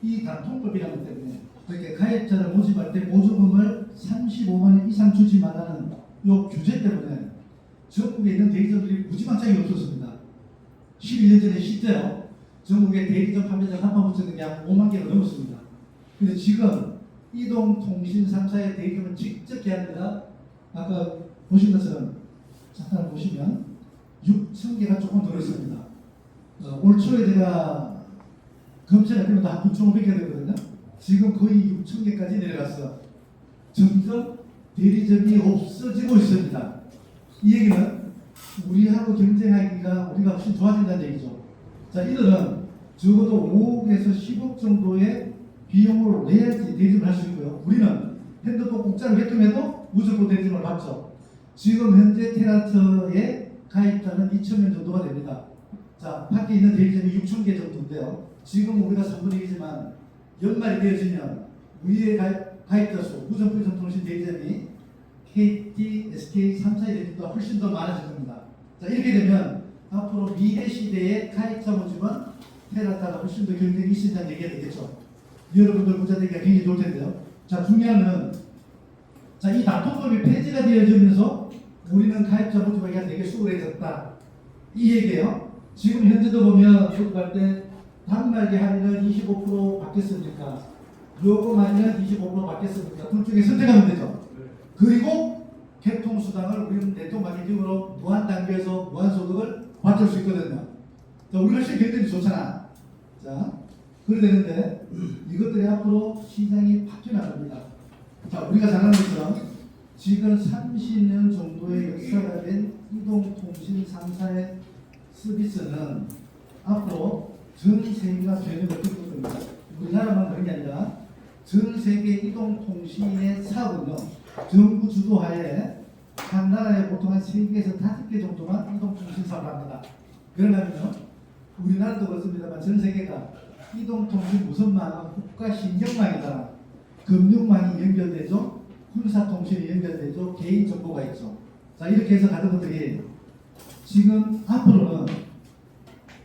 이 단통법이라는 것 때문에 그렇게 가입자를 모집할 때 보조금을 35만 원 이상 주지 말라는 이 규제 때문에 전국에 있는 대리점들이 무지막지하게 없었습니다. 11년 전에 실제요. 전국의 대리점 판매자 한판부처는 약 5만 개가 넘었습니다. 근데 지금 이동통신 3사의 대리점을 직접 계약해라 아까 보신 것처럼 잠깐 보시면 6천 개가 조금 들어있습니다. 올 초에 제가 검색할 때마다 한 9,500개 되거든요. 지금 거의 6천 개까지 내려갔어요. 점점 대리점이 없어지고 있습니다. 이 얘기는 우리하고 경쟁하기가 우리가 훨씬 좋아진다는 얘기죠. 자, 이들은 적어도 5억에서 10억 정도의 비용을 내야지 대리점을 할 수 있고요. 우리는 핸드폰 공짜로 개통해도 무조건 대리점을 받죠. 지금 현재 테라트의 가입자는 2,000명 정도가 됩니다. 자, 밖에 있는 대리점이 6,000개 정도인데요. 지금 우리가 3분의 1이지만 연말이 되어지면 우리의 가입자 수, 무선불선통신 대리점이 KT, SK 3사의 대리점보다 훨씬 더 많아질 겁니다. 자, 이렇게 되면 앞으로 미래 시대의 가입자 모집은 테라타가 훨씬 더 경쟁이 있다는 얘기가 되겠죠. 여러분들 부자 되기가 굉장히 좋을 텐데요. 자, 중요한 건 자, 이 납통법이 폐지가 되어지면서 우리는 가입자 모집하기가 되게 수월해졌다. 이 얘기예요. 지금 현재도 보면 출국할 때 단말기 할인은 25% 받겠습니까? 요금 할인은 25% 받겠습니까? 둘 중에 선택하면 되죠. 그리고 교통수당을 우리는 내통마케팅으로 무한 단계에서 무한 소득을 받을 수 있거든요. 자, 우리가 실제 굉장히 좋잖아. 자, 그래 되는데 이것들이 앞으로 시장이 바뀌어 나갑니다. 자, 우리가 잘 아는 것처럼 지금 30년 정도의 역사가 된 이동통신 3사의 서비스는 앞으로 전 세계가 되는 것일 겁니다. 우리나라만 그런 게 아니라 전 세계 이동통신의 사업은요, 정부 주도하에 한 나라에 보통 한 3개에서 5개 정도만 이동통신 사업을 합니다. 그러면요, 우리나라도 그렇습니다만 전 세계가 이동통신 무선망은 국가 신경망이다. 금융망이 연결되죠. 군사통신이 연결되죠. 개인정보가 있죠. 자, 이렇게 해서 가는 것들이 지금 앞으로는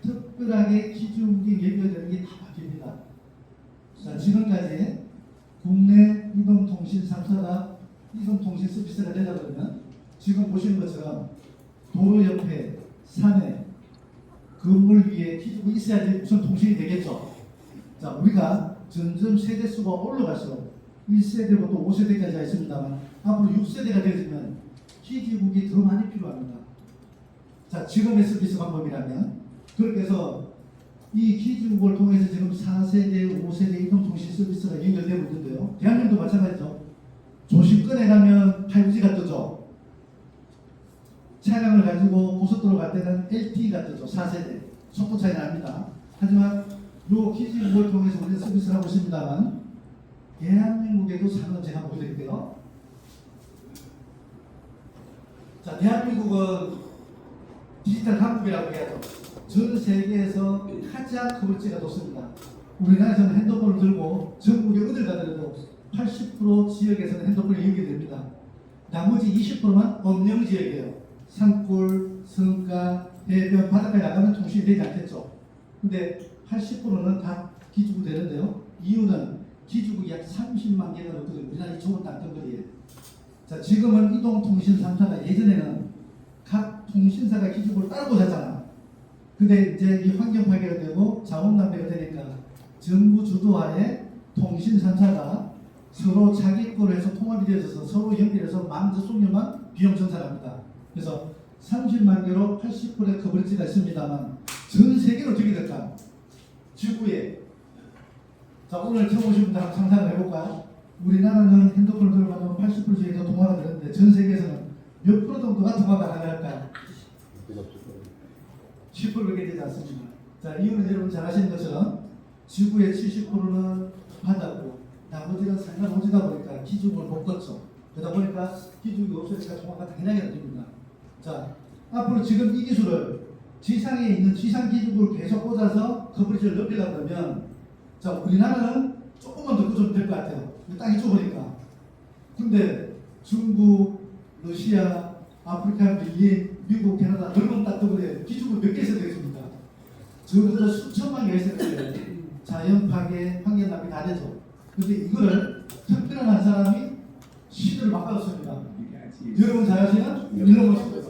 특별하게 기준이 연결되는 게 다 바뀝니다. 자, 지금까지 국내 이동통신 3사가 이동통신 서비스가 되다 보면 지금 보시는 것처럼 도로 옆에, 산에, 건물 위에 기지가 있어야지 무슨 통신이 되겠죠. 자, 우리가 점점 세대수가 올라갈수록 1세대부터 5세대까지 있습니다만 앞으로 6세대가 되어지면 기지국이 더 많이 필요합니다. 자, 지금의 서비스 방법이라면 그렇게 해서 이 기지국을 통해서 지금 4세대, 5세대 이동통신 서비스가 연결되고 있는데요. 대한민국도 마찬가지죠. 조심권에 가면 5G가 뜨죠. 차량을 가지고 고속도로 갈 때는 LTE가 뜨죠. 4세대. 속도 차이 납니다. 하지만 이 기지국을 통해서 우리가 서비스를 하고 있습니다만 대한민국에도 상황을 제가 보여드릴게요. 자, 대한민국은 디지털 강국이라고 해야죠. 전 세계에서 가장 커버리지가 높습니다. 우리나라에서는 핸드폰을 들고 전국에 어딜 가더라도 80% 지역에서는 핸드폰이 연결됩니다. 나머지 20%만 엄령 지역이에요. 산골, 성가, 해변, 바닷가에 나가면 통신이 되지 않겠죠. 근데 80%는 다 기지국 되는데요. 이유는 기지국이 약 30만 개가 넘거든요. 우리나라 이 좁은 땅덩어리에. 자, 지금은 이동통신 3사가 예전에는 각 통신사가 기지국을 따로 잤잖아. 근데 이제 이 환경 파괴가 되고 자원 낭비가 되니까 정부 주도하에 통신 3사가 서로 자기 거로 해서 통합이 되어서 서로 연결해서 만저 쏘면만 비용 정산합니다. 그래서 30만 개로 80%의 커버리지가 있습니다만 전 세계로 어떻게 될까? 지구에. 자, 오늘 처음 오신 분들 한번 상상을 해볼까요? 우리나라는 핸드폰을 들고 가면 80% 중에서 통화가 되는데 전 세계에서는 몇 프로 정도가 통화가 가능할까요? 10%밖에 되지 않습니다. 자, 이유는 여러분 잘 아시는 것처럼 지구의 70%는 바다고 나머지는 산간 오지다 보니까 기죽을 못 걷죠. 그러다 보니까 기죽이 없으니까 통화가 당연하게 안 됩니다. 자, 앞으로 지금 이 기술을 지상에 있는 지상 기죽을 계속 꽂아서 커버리지를 높이려고 하면 자, 우리나라는 조금만 더 꽂으면 될 것 같아요. 땅이 좁으니까. 근데 중국, 러시아, 아프리카, 미국, 캐나다 넓은 땅덩어리에 기죽을 몇 개 있어야 되겠습니까? 적어도 수천만 개 있어야 돼요. 자연 파괴, 환경 낭비 다 되죠. 근데 이거를 특별한 한 사람이 시대를 바꿔줬습니다. 여러분 잘 아시는 일론 머스크.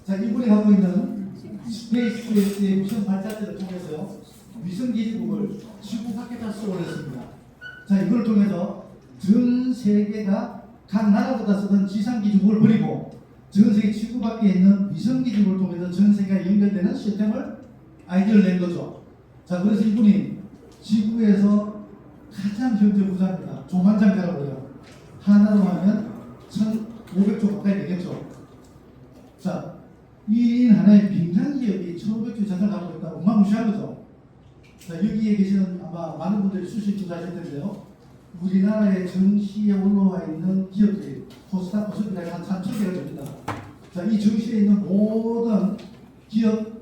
자, 이분이 갖고 있는 스페이스X의 미션 발사체를 통해서요, 위성 기지국을 지구 밖에다 쏘아냈습니다. 자, 이걸 통해서 전 세계가 각 나라보다 쓰던 지상 기지국을 버리고 전 세계 지구 밖에 있는 위성 기지국을 통해서 전 세계가 연결되는 시스템을 아이디어를 낸 거죠. 자, 그래서 이분이 지구에서 가장 현재 부자입니다. 조만장자라고 해요. 하나로 하면 1,500조 가까이 되겠죠. 자, 이 하나의 민간 기업이 1,500조 자산을 갖고 있다. 어마무시한 거죠. 자, 여기에 계시는 아마 많은 분들이 수십 투자하실 텐데요. 우리나라의 정시에 올라와 있는 기업들이 코스닥 코스피가 한 3,000개가 됩니다. 자, 이 정시에 있는 모든 기업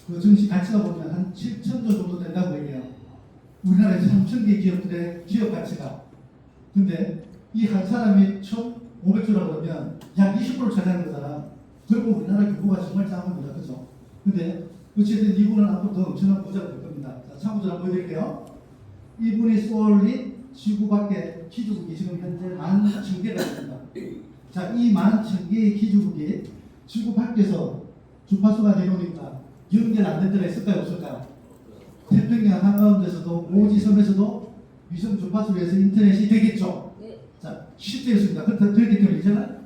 그 정시 가치가 보면 한 7,000조 정도 된다고 얘기해요. 우리나라에 3,000개 기업들의 기업 가치가. 근데 이 한 사람이 1,500조라고 하면 약 20%를 차지하는 거잖아. 그리고 우리나라 규모가 정말 작습니다. 그죠? 근데 어쨌든 이분은 앞으로 더 엄청난 부자가 될 겁니다. 자, 참고로 한번 보여드릴게요. 이분이 쏘올린 지구 밖에 기지국이 지금 현재 11,000개가 있습니다. 자, 이 11,000개의 기지국이 지구 밖에서 주파수가 내려오니까 연결 안 된 데가 있을까요? 없을까요? 태평양 한가운데서도 오지섬에서도 위성 주파수로 해서 인터넷이 되겠죠. 자, 실제였습니다. 그렇기 때문에 이제는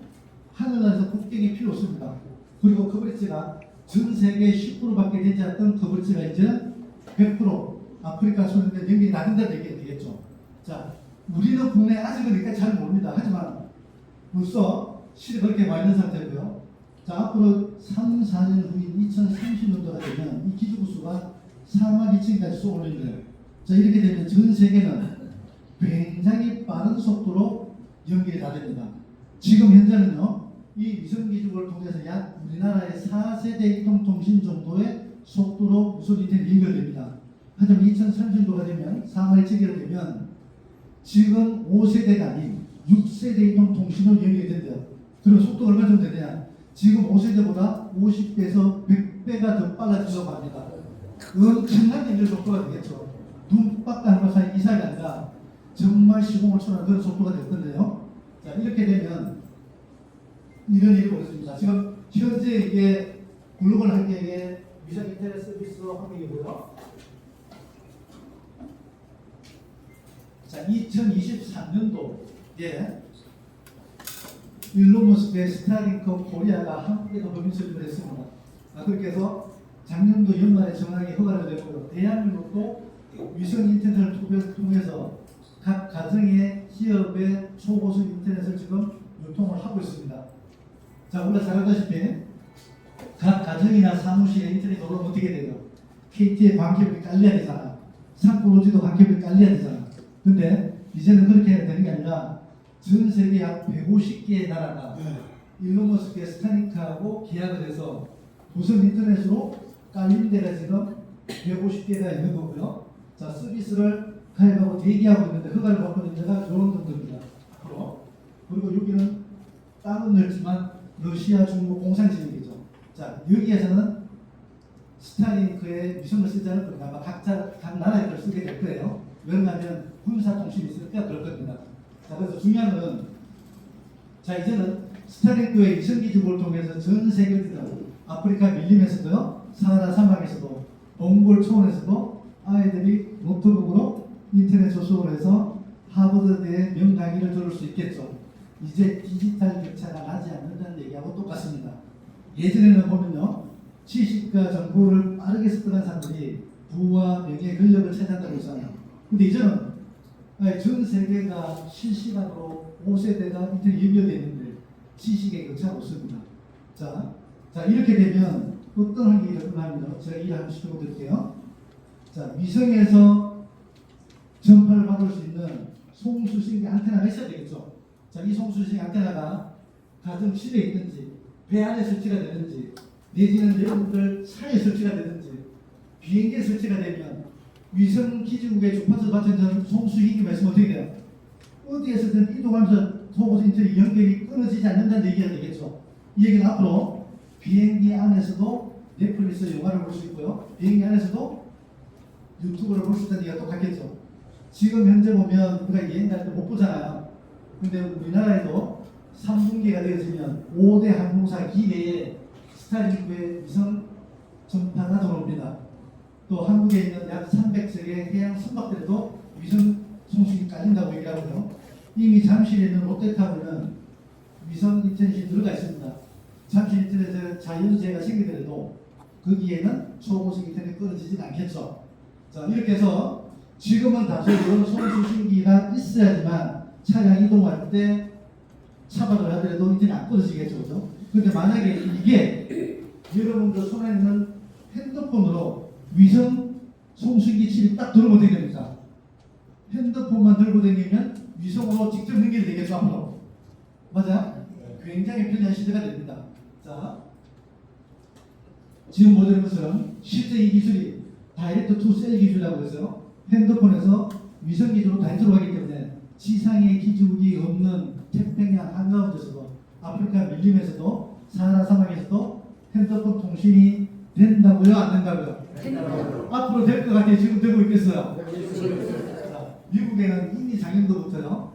하늘나라에서 국경이 필요 없습니다. 그리고 커버리지가 전 세계 10%밖에 되지 않던 커버리지가 이제는 100% 아프리카 소년들 연결이 나된다는 얘기가 되겠죠. 자, 우리는 국내에 아직은 이렇게 잘 모릅니다. 하지만 벌써 실이 그렇게 와 있는 상태고요. 자, 앞으로 3, 4년 후인 2030년도가 되면 이 기지국 수가 4만 2천까지 쏘올리는 거예요. 자, 이렇게 되면 전 세계는 굉장히 빠른 속도로 연결이 다 됩니다. 지금 현재는요, 이 위성기지국을 통해서 약 우리나라의 4세대 이동통신 정도의 속도로 무선 인터넷 연결됩니다. 하지만 2030년도가 되면 4만 2천개가 되면 지금 5세대가 아닌 6세대 이동통신으로 연결이 된대요. 그럼 속도가 얼마 정도 되냐? 지금 5세대보다 50배에서 100배가 더 빨라지려고 합니다. 엄청난 연결 속도가 되겠죠. 눈박과 한번 사이 이 사이가 아니라 정말 시공을 초월한 그런 속도가 될 건데요. 자, 이렇게 되면 이런 일이 벌어집니다. 지금 현재 이게 글로벌 환경의 위성 인터넷 서비스 환경이고요. 자, 2023년도에 일론 머스크의 스타링크 코리아가 한국에도 법인 설립을 했습니다. 그렇게 해서 작년도 연말에 정확하게 허가가 되고요. 대한민국도 위성 인터넷을 통해서 각 가정의 기업의 초고속 인터넷을 지금 유통을 하고 있습니다. 자, 우리가 잘 알다시피 각 가정이나 사무실에 인터넷 오르면 어떻게 돼요? KT의 광개벽이 깔려야 되잖아. 산불오지도 광개벽이 깔려야 되잖아. 근데 이제는 그렇게 해야 되는 게 아니라 전 세계 약 150개의 나라가 일론 머스크의 스타링크하고 계약을 해서 무선 인터넷으로 깔린 데가 지금 150개가 있는 거고요. 자, 서비스를 가입하고 대기하고 있는데 허가를 받고 있는 데가 이런 정도입니다. 앞으로. 그리고 여기는 땅은 넓지만 러시아, 중국 공산지역이죠. 자, 여기에서는 스타링크의 위성을 쓰지 않을 겁니다. 아마 각 나라의 걸 쓰게 될 거예요. 왜냐하면 군사통신이 있으니까 그럴 겁니다. 자, 그래서 중요한 건, 자, 이제는 스타링크의 위성기지국을 통해서 전 세계적으로 아프리카 밀림에서도요, 사하라 사막에서도, 몽골 초원에서도 아이들이 노트북으로 인터넷 접속을 해서 하버드대의 명강의를 들을 수 있겠죠. 이제 디지털 격차가 나지 않는다는 얘기하고 똑같습니다. 예전에는 보면요, 지식과 정보를 빠르게 습득한 사람들이 부와 명예, 권력을 차지한다고 했잖아요. 근데 이제는 전 세계가 실시간으로 5세대가 인터넷 연결되어 있는데 지식의 격차가 없습니다. 자, 이렇게 되면 어떤 환경이 일어납니다. 제가 일을 한번 시켜드릴게요. 자, 위성에서 전파를 받을 수 있는 송수신기 안테나가 있어야 되겠죠. 자, 이 송수신기 안테나가 가정 실에 있든지 배 안에 설치가 되든지 내지는 여러분들 차에 설치가 되든지 비행기에 설치가 되면 위성 기지국의 주파수 받치는 송수신기가 있으면 어떻게 돼요? 어디에서든 이동하면서 속옷 인터넷 연결이 끊어지지 않는다는 얘기가 되겠죠. 이 얘기는 앞으로 비행기 안에서도 넷플릭스 영화를 볼 수 있고요. 비행기 안에서도 유튜브를 볼 수 있다는 얘기가 똑같겠죠. 지금 현재 보면 우리가 여행 갈 때 못 보잖아요. 근데 우리나라에도 3분기가 되어지면 5대 항공사 기내에 스타링크의 위성 전파가 들어옵니다. 또 한국에 있는 약 300석의 해양 선박들에도 위성 송수기 깔린다고 얘기하고요. 이미 잠실에 있는 롯데타워는 위성 인터넷이 들어가 있습니다. 잠실 인터넷에 자연재해가 생기더라도 거기에는 초고속 인터넷이 끊어지진 않겠죠. 자, 이렇게 해서 지금은 다소 이런 송수신기가 있어야지만 차량 이동할 때 차박을 하더라도 인터넷 안 끊어지겠죠. 그죠? 근데 만약에 이게 여러분들 손에 있는 핸드폰으로 위성 송수기 칩이 딱 들어오면 어떻게 됩니까? 핸드폰만 들고 다니면 위성으로 직접 연결이 되겠죠, 앞으로. 맞아요? 굉장히 편리한 시대가 됩니다. 자, 지금 보여드린 것처럼 실제 이 기술이 다이렉트 투 셀 기술이라고 해서 핸드폰에서 위성 기술로 다이렉트로 하기 때문에 지상의 기지국이 없는 태평양 한가운데서도 아프리카 밀림에서도 사하라 사막에서도 핸드폰 통신이 된다고요? 안 된다고요? 된다고요. 앞으로 될 것 같아요. 지금 되고 있겠어요? 자, 미국에는 이미 작년도부터요.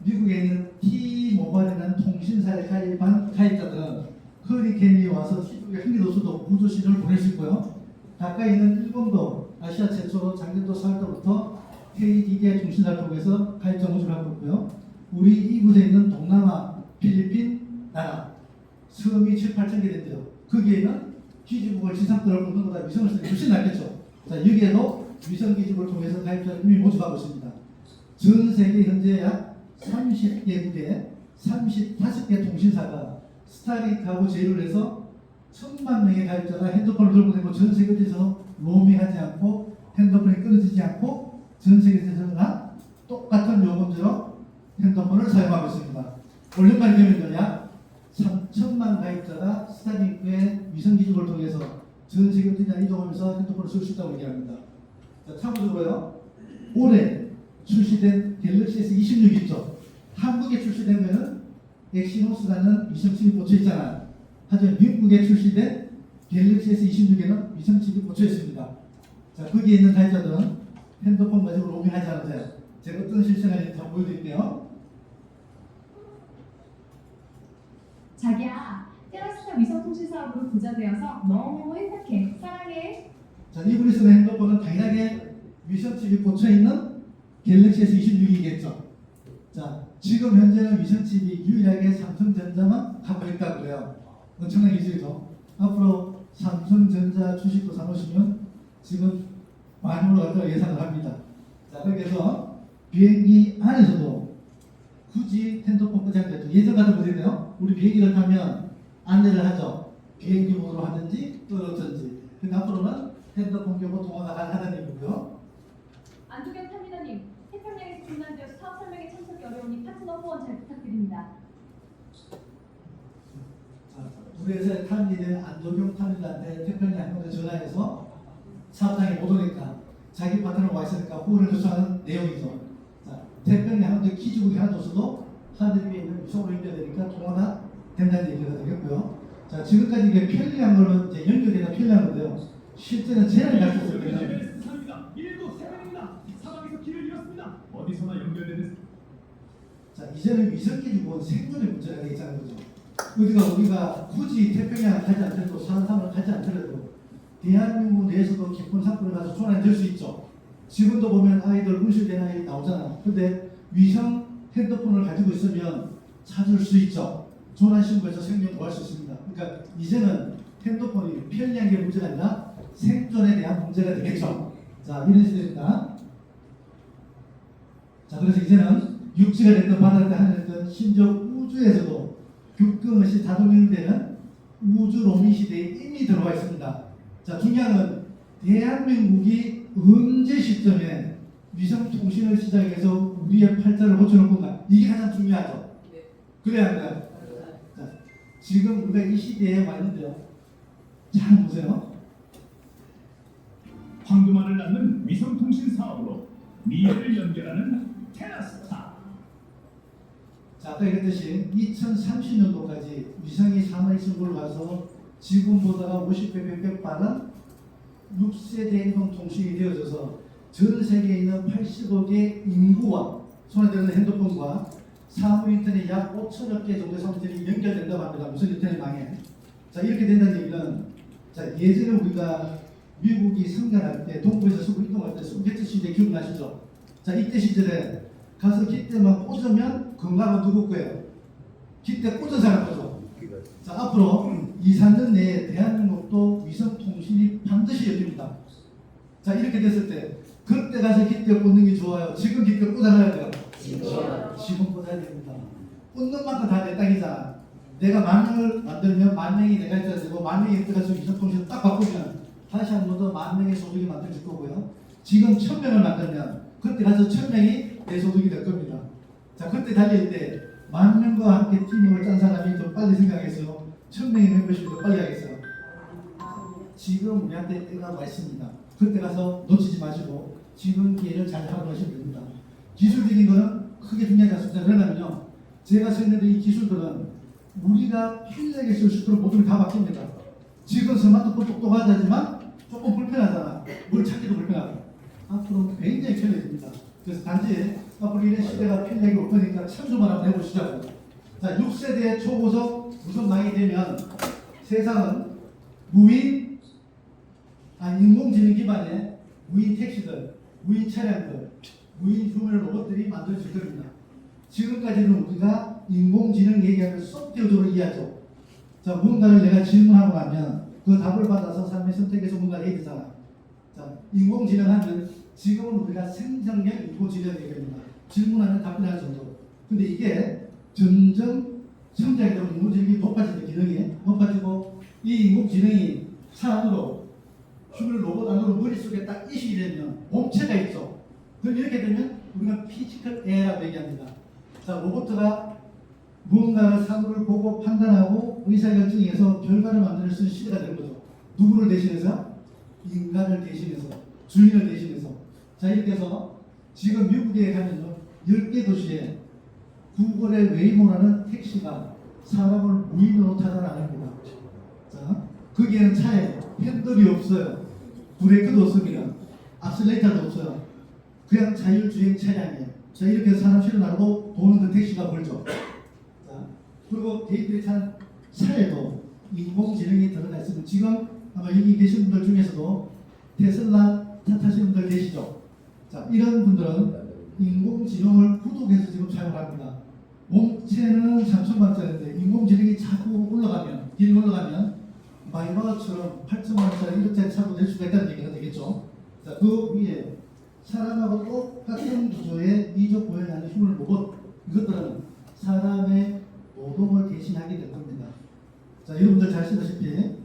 미국에 있는 T-모바일이라는 하는 통신사에 가입한 가입자들은 허리케인이 와서 시중에 흥미도서도 우주 신호를 보낼 수 있고요. 가까이 있는 일본도 아시아 최초로 작년도 4월부터 KDDI 통신사를 통해서 가입자 모집을 하고 있고요. 우리 이곳에 있는 동남아, 필리핀 나라 섬이 7, 8천 개 된대요. 거기에는 기지국을 지상권을 보는 것보다 위성을 쓰는 게 훨씬 낫겠죠. 자, 여기에도 위성 기지국을 통해서 가입자를 이미 모집하고 있습니다. 전 세계 현재 약 30개국에 35개 통신사가 스타링크하고 제휴를 해서 1,000만 명의 가입자가 핸드폰을 들고 다니고 전 세계에서 로밍하지 않고 핸드폰이 끊어지지 않고 전 세계에서 다 똑같은 요금제로 핸드폰을 사용하고 있습니다. 올 연말이 되면 약 3천만 가입자가 스타링크의 위성기지국을 통해서 전 세계로 이동하면서 핸드폰을 쓸 수 있다고 얘기합니다. 자, 참고적으로요. 올해 출시된 갤럭시 S26 있죠. 한국에 출시된 거는 엑시노스라는 위성칩이 꽂혀 있잖아요. 하지만 미국에 출시된 갤럭시 S26에는 위성칩이 꽂혀 있습니다. 자, 거기에 있는 가입자들은 핸드폰 가지고 로밍하지 않으세요. 제가 어떤 실생활인지 다 보여드릴게요. 자기야, 테라스타 위성통신 사업으로 부자 되어서 너무 행복해. 사랑해. 자, 이분이 쓰는 핸드폰은 당연하게 위성칩이 꽂혀 있는 갤럭시 S26이겠죠. 자, 지금 현재는 위성칩이 유일하게 삼성전자만 갖고 있다고 그래요. 엄청난 기술이죠. 앞으로 삼성전자 주식도 사놓으시면 지금 많이 올라갈 거라고 예상을 합니다. 자, 그래서 비행기 안에서도 굳이 핸드폰 끄지 않고 예전 같은 거잖아요. 우리 비행기를 타면 안내를 하죠. 비행기 모드로 하든지 떨어졌든지. 근데 앞으로는 핸드폰 켜고 통화가 가능하다는 얘기고요. 안두경 탐리더님, 태평양에서 중단되어서 사업 설명에 참석이 어려우니 파트너 후원 잘 부탁드립니다. 자, 우리 회사에 탐리는 안도경 탐리한테 태평양 항공에 전화해서 사업장에 못 오니까 자기 파트너가 와 있으니까 후원을 요청하는 내용이죠. 자, 태평양 항공에 기지국이 하나 줬어도 하늘 위에 있는 위성으로 연결되니까 통화가 된다는 얘기가 되겠고요. 자, 지금까지 이게 편리한 거는 이제 연결되는 편리한 건데요. 실제는 제한이 갈 수 있을 때는 일곱 세명입니다. 사방에서 길을 잃었습니다. 어디서나 연결되는. 자, 이제는 위성기지국은 생존의 문제가 되겠다는 거죠. 우리가 굳이 태평양 가지 않더라도 산삼을 가지 않더라도 대한민국 내에서도 깊은 산불을 가서 조난될 수 있죠. 지금도 보면 아이들 운실된 아이 나오잖아요. 근데 위성 핸드폰을 가지고 있으면 찾을 수 있죠. 조난 신고해서 생존 구할 수 있습니다. 그러니까 이제는 핸드폰이 편리한 게 문제가 아니라 생존에 대한 문제가 되겠죠. 자, 이런 시대입니다. 자, 그래서 이제는 육지가 됐든 바다가 됐든 하늘이 됐든 심지어 우주에서도 규격 없이 자동연결되는 우주 로밍 시대에 이미 들어와 있습니다. 자, 중요한 건 대한민국이 언제 시점에 위성 통신을 시작해서 우리의 팔자를 고쳐놓을 건가? 이게 가장 중요하죠. 그래야 합니다. 자, 지금 우리가 이 시대에 왔는데요. 잘 보세요. 황금알을 낳는 위성통신 사업으로 미래를 연결하는 테라스타. 자, 아까 얘기했듯이 2030년도까지 위성이 상하이 승부를 가서 지금보다가 50배, 100배 빠른 6세대 이동 통신이 되어져서 전 세계에 있는 80억의 인구와 손에 드는 핸드폰과 사물 인터넷 약 5천여 개 정도의 사무실이 연결된다고 합니다. 무슨 인터넷 망에. 자, 이렇게 된다는 얘기는 자, 예전에 우리가 미국이 성장할 때 동부에서 서구 이동할 때 소비에트 시대 기억나시죠? 자, 이때 시절에 가서 기대만 꽂으면 건강은 누구 거예요? 기대 꽂은 사람 거죠. 자, 앞으로 2, 3년 내에 대한민국도 위성 통신이 반드시 열립니다. 자, 이렇게 됐을 때 그때 가서 기대 꽂는 게 좋아요. 지금 기대 꽂아놔야 돼요. 지금 꽂아야 됩니다. 꽂는 만큼 다 내 땅이잖아. 내가 10,000명을 만들면 10,000명이 내가 있어야 되고 10,000명이 들어가서 위성 통신을 딱 바꾸면 다시 한 번 더 10,000명의 소득이 만들어질 거고요. 지금 1,000명을 만들면 그때 가서 1,000명이 내 소득이 될 겁니다. 자, 그때 달릴 때 10,000명과 함께 팀워크를 짠 사람이 더 빨리 생각해서 1,000명의 멤버십이 더 빨리 하겠어요. 지금 우리한테 때가 와 있습니다. 그때 가서 놓치지 마시고 지금 기회를 잘 활용하시면 됩니다. 기술적인 거는 크게 중요하지 않습니다. 왜냐면요, 제가 설명드린 이 기술들은 우리가 편리하게 쓸 수 있도록 모든 게 다 바뀝니다. 지금 스마트폰 똑똑하다지만 조금 불편하잖아. 뭘 찾기도 불편하고. 앞으로 굉장히 편해집니다. 그래서 단지 앞으로 이런 시대가 편리하게 올 거니까 참조만 한번 해보시자고요. 자, 6세대 초고속 무선망이 되면 세상은 인공지능 기반의 무인 택시들, 무인 차량들, 무인 휴먼 로봇들이 만들어질 겁니다. 지금까지는 우리가 인공지능 얘기하면 소프트웨어적으로 이해하죠. 자, 무언가를 내가 질문하고 나면 그 답을 받아서 사람의 선택해서 뭔가를 얘기 되잖아. 자, 인공지능 하면 지금은 우리가 생성형 인공지능 얘기합니다. 질문하면 답변할 정도. 근데 이게 점점 성장이 되고 인공지능이 높아지는 기능이 높아지고 이 인공지능이 차 안으로 휴먼 로봇 안으로 머릿속에 딱 이식이 되면 몸체가 있죠. 그럼 이렇게 되면 우리가 피지컬 AI라고 얘기합니다. 자, 로봇가 무언가를 사물을 보고 판단하고 의사결정해서 결과를 만들 수 있는 시대가 되는 거죠. 누구를 대신해서? 인간을 대신해서, 주인을 대신해서. 자, 이렇게 해서 지금 미국에 가면요 10개 도시에 구글의 웨이모라는 택시가 사람을 무인으로 타산합니다. 자, 거기에는 차에 핸들이 없어요. 브레이크도 없습니다. 악셀레이터도 없어요. 그냥 자율주행 차량이에요. 자, 이렇게 해서 사람 실어나르고 도는 그 택시가 벌죠. 자, 그리고 개인들이 타는 차에도 인공지능이 들어가 있으면 지금 아마 여기 계신 분들 중에서도 테슬라 차 타시는 분들 계시죠? 자, 이런 분들은 인공지능을 구독해서 지금 사용합니다. 몸체는 3천만원짜리인데 인공지능이 자꾸 올라가면, 길 올라가면 마이바흐처럼 8천만원짜리 1억짜리 차도 낼 수가 있다는 얘기가 되겠죠. 자, 그 위에 사람하고 똑같은 구조의 이족 고연하는 휴먼 로봇, 이것들은 사람의 노동을 대신하게 될 겁니다. 자, 여러분들 잘 아시다시피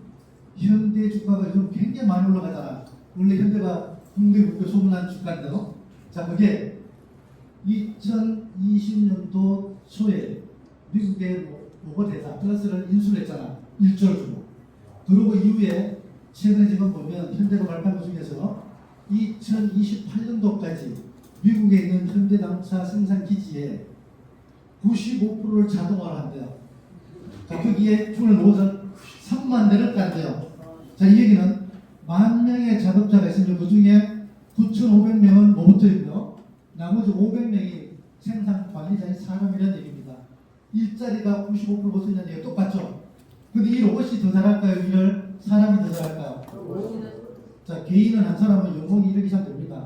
현대 주가가 요즘 굉장히 많이 올라가잖아. 원래 현대가 국내 국내 소문난 주가인데요. 자, 그게 2020년도 초에 미국의 로봇 회사 플러스를 인수를 했잖아. 1조를 주고. 그리고 이후에 최근에 지금 보면 현대가 발표한 것 중에서 2028년도까지 미국에 있는 현대자동차 생산 기지에 95%를 자동화를 한대요. 자, 거기에 주는 로봇은 3만 대를 깐대요. 자, 이 얘기는 10,000명의 작업자가 있으면 그 중에 9,500명은 로봇들이고요. 나머지 500명이 생산 관리자인 사람이라는 얘기입니다. 일자리가 95% 벗어나는 얘기가 똑같죠. 근데 이 로봇이 더 잘할까요? 일을 사람이 더 잘할까요? 자, 개인은 한 사람은 연봉이 1억 이상 됩니다.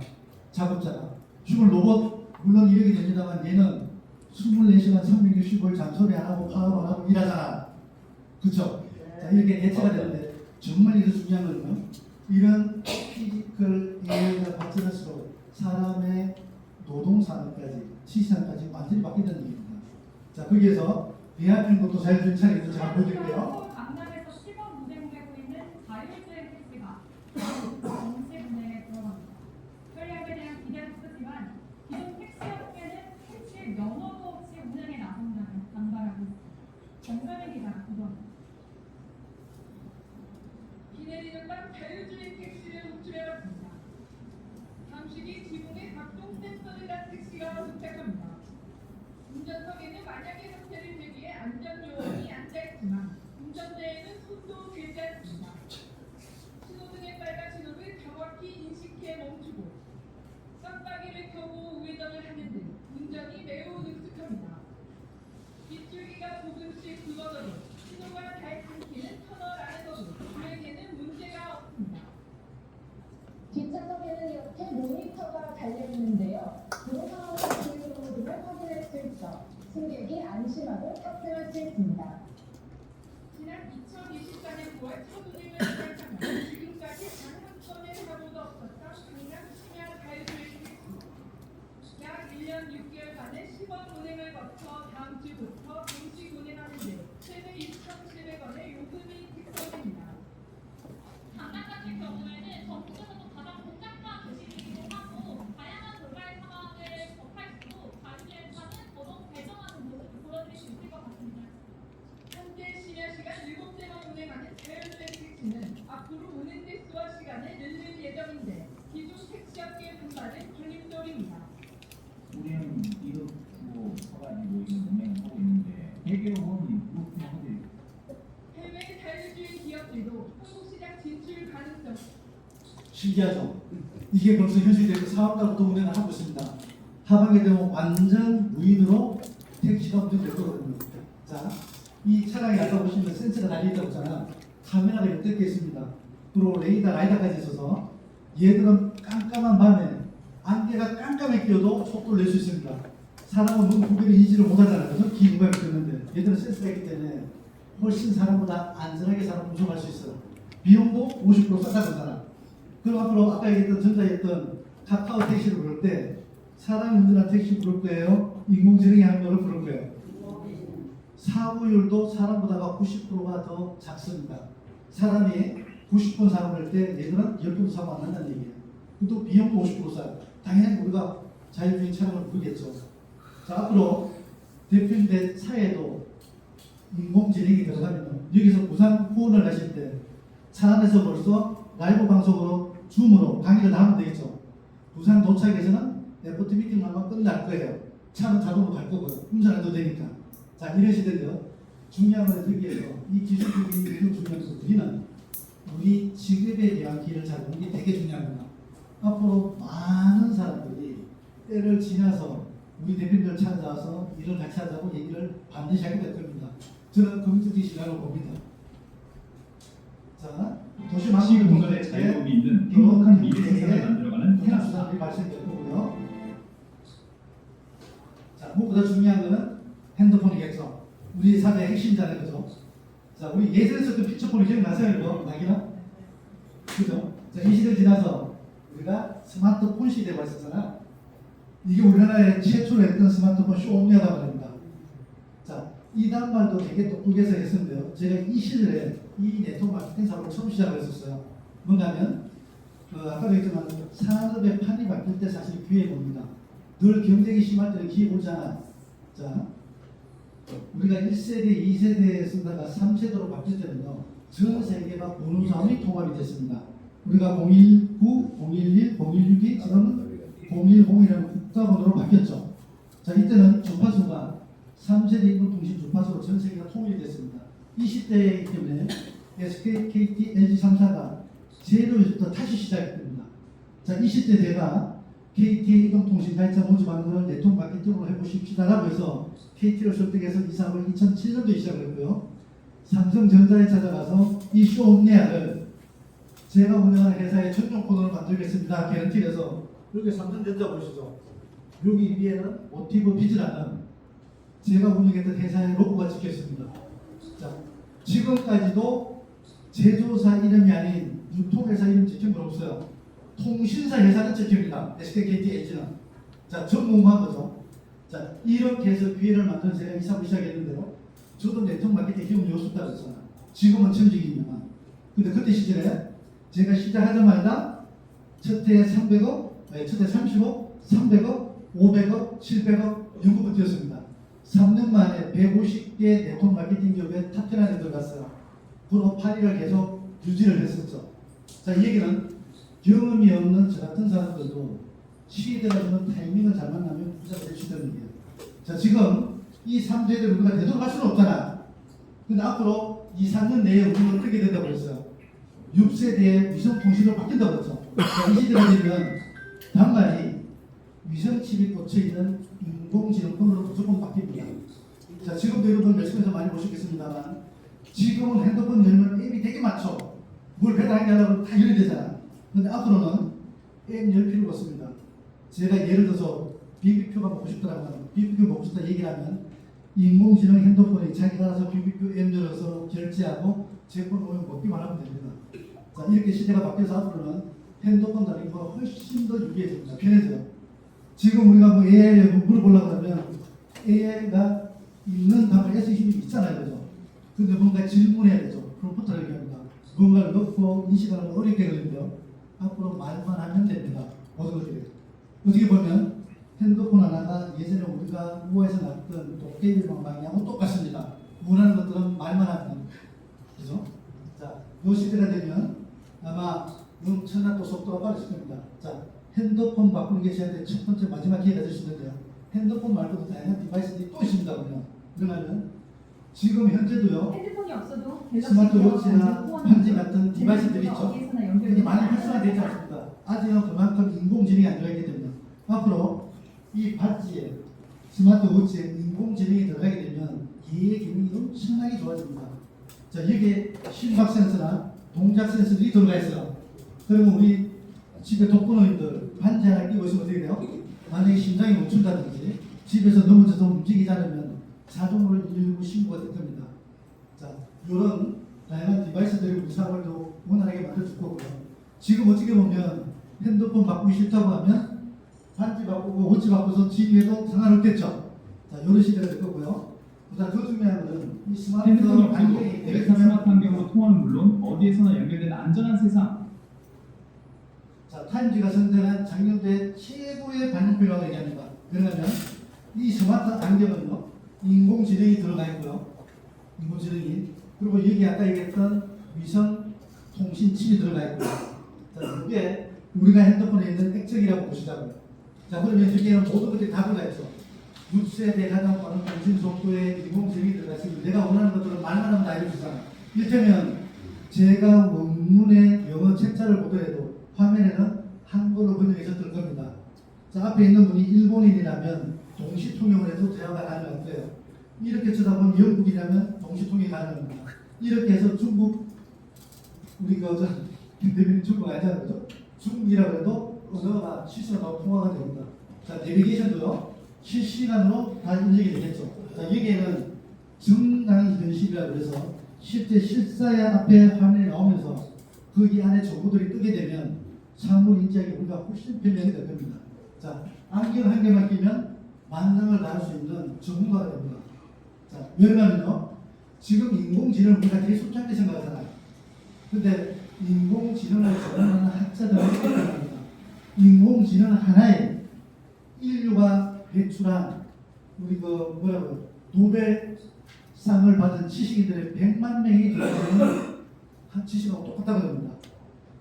작업자가. 휴먼 로봇 물론 1억이 됩니다만 얘는 24시간 365일 잔소리 안 하고 파업 안 하고 일하잖아. 그쵸? 자, 이렇게 대체가 되는데 정말 이거 중요한 거는 이런 피지컬 AI가 발전할수록 사람의 노동산업까지 시산까지 완전히 바뀐다는 얘기입니다. 자, 거기에서 대학생 것도 자율주행 차량도 제가 보여드릴게요. 강남에서 10원 운행되고 있는 자율주행 택시가 정시 운행에 들어갑니다. 편리함에 대한 기대는 크지만 기존 택시 업계는 택시 면허도 없이 운행에 나선다는 반발하고 있습니다. 정선희 기자 보도합니다. 비 내리는 밤 자율주행 택시를 호출해왔습니다. 잠시 뒤 지붕에 각종 센서를 단 택시가 도착합니다. 운전석에는 만약의 상태를 대비해 안전요원이 앉아있지만 운전대에는 손도 대지 않습니다. 신호등의 빨간 신호를 정확히 인식해 멈추고 깜빡이를 켜고 우회전을 하는 등 운전이 매우 능숙합니다. 빗줄기가 조금씩 굵어져도 신호가 잘 끊기는 터널 안에서도 우회전에는 문제가 없습니다. 뒷좌석에는 이렇게 모니터가 달려있는데요. 도로 상황을 주의로 등을 확인할 수 있어 승객이 안심하고 탑승할 수 있습니다. 지난 2024년 9월 첫 운행을 시작하며 지금까지 단 한 건의 사고도 없었던 강남 심야 자율주행 택시. 약 1년 6개월간의 시범 운행을 거쳐 다음 주부터 공식 운행하는데 최대 2,700원의 요금이 책정됩니다. 강남 같은 경우에는 전국에서도 가장 복잡한 도시이기도 하고 다양한 돌발 상황을 접할 수도 자율주행차는 더더욱 발전하는 모습을 보여드릴 수 있을 것 같습니다. 현재 심야 시간 7대만 운행하는 자율주행 택시는 앞으로 운행 대수와 시간을 늘릴 예정인데 기존 택시업계의 분발은 걸림돌입니다. 우리는 이거 서가지고 이거 운행을 하고 있는데 대기업은 그렇게 하는데 해외 자율주행 기업들도 한국 시장 진출 가능성. 신기하죠? 이게 벌써 현실돼서 4월달부터 운행을 하고 있습니다. 하반기 되면 완전 무인으로 택시가 운행될 거거든요. 자, 자, 이 차량에 아까 보시면 센서가 달려있다고 했잖아. 카메라가 10개 있습니다. 그리고 라이다까지 있어서 얘들은 깜깜한 밤에 안개가 깜깜하게 끼어도 속도를 낼 수 있습니다. 사람은 눈 구별을 인지를 못하잖아요. 그래서 기구가 있는데 얘들은 센서가 있기 때문에 훨씬 사람보다 안전하게 사람 운송할 수 있어요. 비용도 50% 쌌다 그러잖아. 그럼 앞으로 아까 얘기했던 전자했던 카카오 택시를 부를 때 사람이 운전한 택시 부를 거예요? 인공지능이 하는 거를 부를 거예요? 사고율도 사람보다가 90%가 더 작습니다. 사람이 90번 사고를 할 때 얘들은 10번 사고 안 난다는 얘기예요. 또 비용도 50% 싸요. 당연히 우리가 자율주행 차량을 부르겠죠. 자, 앞으로 대표님들 사회에도 인공지능이 들어가면 여기서 부산 후원을 하실 때 차 안에서 벌써 라이브 방송으로 줌으로 강의를 다 하면 되겠죠. 부산 도착에서는 FT 미팅을 하면 끝날 거예요. 차는 자동으로 갈 거고요. 운전해도 되니까. 자, 이런 시대인데요. 중요한 건 여기에서 이 기술적인 이런 중요한 것을 우리는 우리 직업에 대한 기회를 잡는 게 되게 중요합니다. 앞으로 많은 사람들이 때를 지나서 우리 대표님들 찾아와서 일을 같이 하자고 얘기를 반드시 하게 될 겁니다. 저는 금주기 시간을 봅니다. 자, 시 공간의 자유로움이 있는 행복한 미래 세상을 만들어가는 테라스. 수사들이 발생될 거고요. 자, 무엇보다 중요한 거는 핸드폰이겠죠. 우리 사회의 핵심이잖아요, 그죠? 자, 우리 예전에 썼던 피처폰이 기억나세요, 이거? 나기나? 그죠? 자, 이 시대를 지나서 우리가 스마트폰 시대에 왔었잖아. 이게 우리나라에 최초로 했던 스마트폰 쇼옴니아라고 합니다. 자, 이 단말도 되게 똑똑해서 했었는데요. 제가 이 시절에 이 네트워크 마케팅 사업을 처음 시작을 했었어요. 뭔가 하면, 아까도 했지만, 산업의 판이 바뀔 때 사실 기회 봅니다. 늘 경쟁이 심할 때는 기회 보잖아. 자, 우리가 1세대, 2세대에 쓰다가 3세대로 바뀔 때는요, 전 세계가 번호사업이 통합이 됐습니다. 우리가 019, 011, 016이 지금은 010이라는 국가번호로 바뀌었죠. 자, 이때는 주파수가 3세대 인공통신 주파수로 전 세계가 통일이 됐습니다. 이 시대이기 때문에 SK, KT, LG 3사가 제로에서부터 다시 시작했습니다. 자, 이 시대 제가 KT 이동통신 가입자 모집하는 것을 네트워크 마케팅으로 해보십시다라고 해서 KT를 설득해서 이 사업을 2007년도에 시작을 했고요. 삼성전자에 찾아가서 이 쇼옴니아를 제가 운영하는 회사의 전용 코너를 만들겠습니다. 개런티를 해서 여기 삼성전자 보시죠. 여기 위에는 모티브 비즈라는 제가 운영했던 회사의 로고가 찍혀 있습니다. 자, 지금까지도 제조사 이름이 아닌 유통회사 이름 찍힌 건 없어요. 통신사 회사는 찍힙니다. SK, KT, LG는. 자, 전무후무한 거죠. 자, 이렇게 해서 기회를 만든 제가 이 사업을 시작했는데요. 저도 네트워크 마케팅 기업이 없었다고 했잖아요. 지금은 천직이지만. 근데 그때 시절에 제가 시작하자마자 첫 해에 300억, 첫 해 30억, 300억, 500억, 700억 연금을 뛰었습니다. 3년 만에 150개 네트워크 마케팅 기업에 탑10 안에 들어갔어요. 그로 8위를 계속 유지를 했었죠. 자, 이 얘기는 경험이 없는 저 같은 사람들도 시대가 주는 타이밍을 잘 만나면 부자가 될 수 있다는 얘기예요. 자, 지금 이 3세대를 우리가 되돌아갈 수는 없잖아. 근데 앞으로 2, 3년 내에 우리는 어떻게 된다고 했어요? 6세대의 위성통신으로 바뀐다고 했죠. 자, 이 시대가 되면 단말이 위성칩이 꽂혀있는 인공지능폰으로 무조건 바뀝니다. 자, 지금도 여러분 매스컴에서 많이 보셨겠습니다만 지금은 핸드폰 열면 앱이 되게 많죠. 뭘 배달하게 하려고 다 열어야 되잖아. 근데 앞으로는 앱 열 필요가 없습니다. 제가 예를 들어서 BBQ가 먹고 싶더라고 하면 BBQ 먹고 싶다 얘기를 하면 인공지능 핸드폰이 자기가 알아서 BBQ 앱 열어서 결제하고 제품 오면 먹기만 하면 됩니다. 자, 이렇게 시대가 바뀌어서 앞으로는 핸드폰 다니는 거가 훨씬 더 유리해집니다. 편해져요. 지금 우리가 뭐 AI에 물어보려고 하면 AI가 있는 답을 S 힘이 있잖아요. 그죠? 근데 뭔가 질문해야 되죠. 프롬프트를 얘기합니다. 뭔가를 넣고 인식하는 거 어렵게 걸리는데요. 앞으로 말만 하면 됩니다. 모든 것들이. 어떻게 보면 핸드폰 하나가 예전에 우리가 우에서 났던 도깨비 방망이하고 똑같습니다. 원하는 것들은 말만 하면 됩니다. 그죠? 자, 이 시대가 되면 아마 엄청난 또 속도가 빠르실 겁니다. 자, 핸드폰 바꾸는 게 저한테 첫 번째 마지막 기회가 될 수 있는데요. 핸드폰 말고도 다양한 디바이스들이 또 있습니다. 그러면 지금 현재도요. 핸드폰이 없어도 스마트워치나 반지 같은 디바이스들이 있죠. 이게 많이 활성화되지 않습니다. 아직은 그만큼 인공지능이 안 들어가기 때문에 앞으로 이 반지에 스마트워치에 인공지능이 들어가게 되면 기의 기능이 엄청나게 좋아집니다. 자, 여기에 심박 센서나 동작 센서들이 들어가 있어요. 그러면 우리 집에 독거노인들 반지 하나 끼고 있으면 어떻게 돼요? 만약에 심장이 멈춘다든지 집에서 넘어져서 움직이지 않으면 자동으로 119 신고가 될 겁니다. 자, 이런 다양한 디바이스들이 우리 사회도 원활하게 만들어줄 거고요. 지금 어떻게 보면 핸드폰 바꾸기 싫다고 하면 반지 바꾸고 워치 바꿔서 지휘해도 상관없겠죠. 자, 이런 시대가 될 거고요. 그다음 더 중요한 것은 이 스마트 핸드폰이 없어도 안경이 엑사 스마트 환경으로 통화는 물론 어디에서나 연결되는 안전한 세상. 자, 타임지가 선정한 작년도에 최고의 반영표라고 얘기합니다. 왜냐하면 이 스마트 안경은요, 인공지능이 들어가 있고요. 인공지능이. 그리고 여기 아까 얘기했던 위성 통신 칩이 들어가 있고요. 자, 이게 우리가 핸드폰에 있는 액정이라고 보시자고요. 자, 그러면 여기에는 모든 것들이 다 들어가 있어. 6세대 가장 빠른 통신 속도에 인공지능이 들어가 있으면 내가 원하는 것들은 말만 하면 다 알려주잖아. 이를테면 제가 원문의 영어 책자를 보더라도 화면에는 한글로 번역해서 뜰 겁니다. 자, 앞에 있는 분이 일본인이라면 동시 통역을 해도 대화가 가능할 거예요. 이렇게 쳐다보면 영국이라면 동시 통역이 가능합니다. 이렇게 해서 중국, 우리 김대민이 중국 알잖아요. 그죠? 중국이라고 해도 언어가 실시간으로 통화가 됩니다. 자, 내비게이션도요, 실시간으로 다 인식이 되겠죠. 자, 여기에는 증강 현실이라고 해서 실제 실사의 앞에 화면이 나오면서 거기 안에 정보들이 뜨게 되면 사물 인지하기 우리가 훨씬 편리하게 될 겁니다. 자, 안경 한 개만 끼면 만능을 다할 수 있는 전문가가 됩니다. 자, 왜냐면요, 지금 인공지능을 우리가 되게 속잡게 생각하잖아요. 근데 인공지능을 전문하는 학자들은 이렇게 생각합니다. 인공지능 하나에 인류가 배출한 우리 노벨상을 받은 지식인들의 100만 명이 들어가는 한 지식하고 똑같다고 합니다.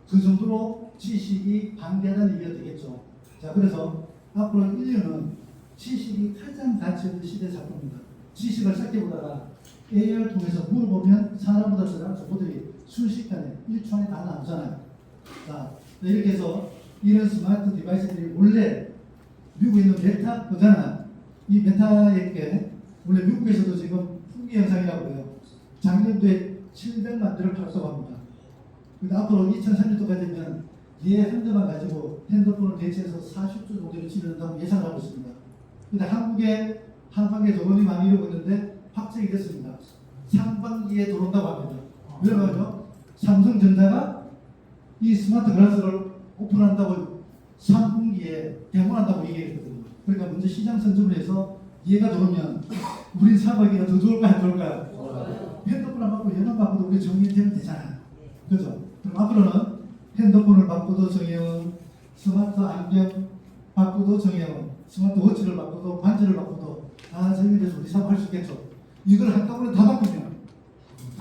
그 정도로 지식이 방대하다는 얘기가 되겠죠. 자, 그래서 앞으로 인류는 지식이 가장 가치 없는 시대에 살 겁니다. 지식을 쌓기보다가 AI를 통해서 물어보면 사람보다 더 정보들이 순식간에 1초 안에 다 나오잖아요. 자, 이렇게 해서 이런 스마트 디바이스들이 원래 미국에 있는 메타 거잖아. 이 메타에게 원래 미국에서도 지금 풍기 현상이라고 해요. 작년도에 700만 대를 팔았다고 합니다. 근데 앞으로 2030년도가 되면 얘 한 대만 가지고 핸드폰을 대체해서 40조 정도를 치는다고 예상을 하고 있습니다. 근데 한국에 한반기에 도론이 많이 이루고 있는데 확정이 됐습니다. 상반기에 들어온다고 합니다. 그래가지고 삼성전자가 이 스마트 글라스를 오픈한다고 3분기에 대문한다고 얘기했거든요. 그러니까 먼저 시장 선점을 해서 얘가 들어오면 우린 사과기가 더 좋을까 안 좋을까요? 핸드폰 안 바꾸고 얘만 바꿔도 우리 정리되면 되잖아요. 그죠? 그럼 앞으로는 핸드폰을 바꿔도 정혜원, 스마트 안경 바꿔도 정혜원, 스마트 워치를 바꿔도 반지를 바꿔도 다 정리돼서 우리 사업할 수 있겠죠. 이걸 한꺼번에 다 바꾸면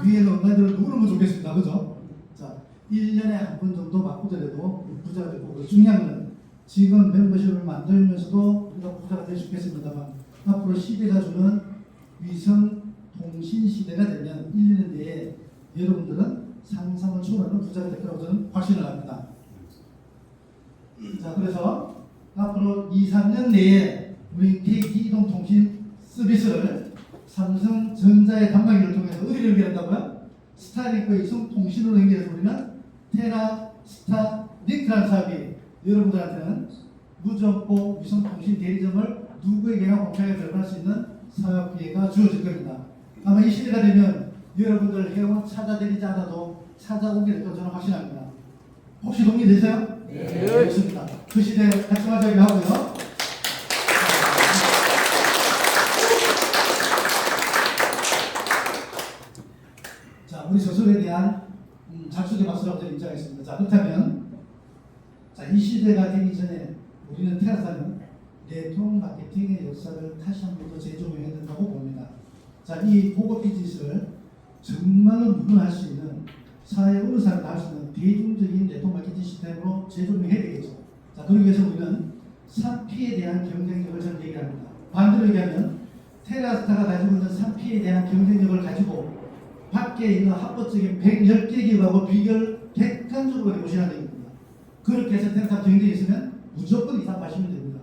위에는 엄마들은 누구를 뭐 좋겠습니다. 그죠? 자, 1년에 한 번 정도 바꾸더라도 부자가 되고, 중요한 건 지금 멤버십을 만들면서도 우리가 부자가 될 수 있겠습니다만 앞으로 시대가 주는 위성 통신 시대가 되면 1년 내에 여러분들은 상상을 초월하는 부자가 될 거라고 저는 확신을 합니다. 자, 그래서 앞으로 2-3년 내에 우리 KT이동통신 서비스를 삼성전자의 단말기를 통해서 어디를 연결한다고요? 스타링크의 이송통신으로 연결해서 우리는 테라, 스타, 링크라는 사업이 여러분들한테는 무점포 위성통신 대리점을 누구에게나 공평하게 들어갈 수 있는 사업 기회가 주어질 겁니다. 아마 이 시대가 되면 여러분들 회원 찾아드리지 않아도 찾아오게 될 것 저는 확신합니다. 혹시 동의되세요? 네. 좋습니다. 그 시대에 같이 가자기로 하고요. 자, 우리 서술에 대한 작수의 박수라고 저는 인정하겠습니다. 자, 그렇다면 자, 이 시대가 되기 전에 우리는 테라사는 네트워크 마케팅의 역사를 다시 한 번 더 재조명해야 된다고 봅니다. 자, 이 보고 비즈니스를 정말로 누구나 할 수 있는 사회 어느 사람도 할 수 있는 대중적인 네트워크 마케팅 시스템으로 재조명해야 되겠죠. 자, 그러기 위해서 우리는 3P에 대한 경쟁력을 저는 얘기합니다. 반대로 얘기하면 테라스타가 가지고 있는 3P에 대한 경쟁력을 가지고 밖에 있는 합법적인 110개 기업하고 비교를 객관적으로 해보시라는 얘기입니다. 그렇게 해서 테라스타 경쟁이 있으면 무조건 이상 마시면 됩니다.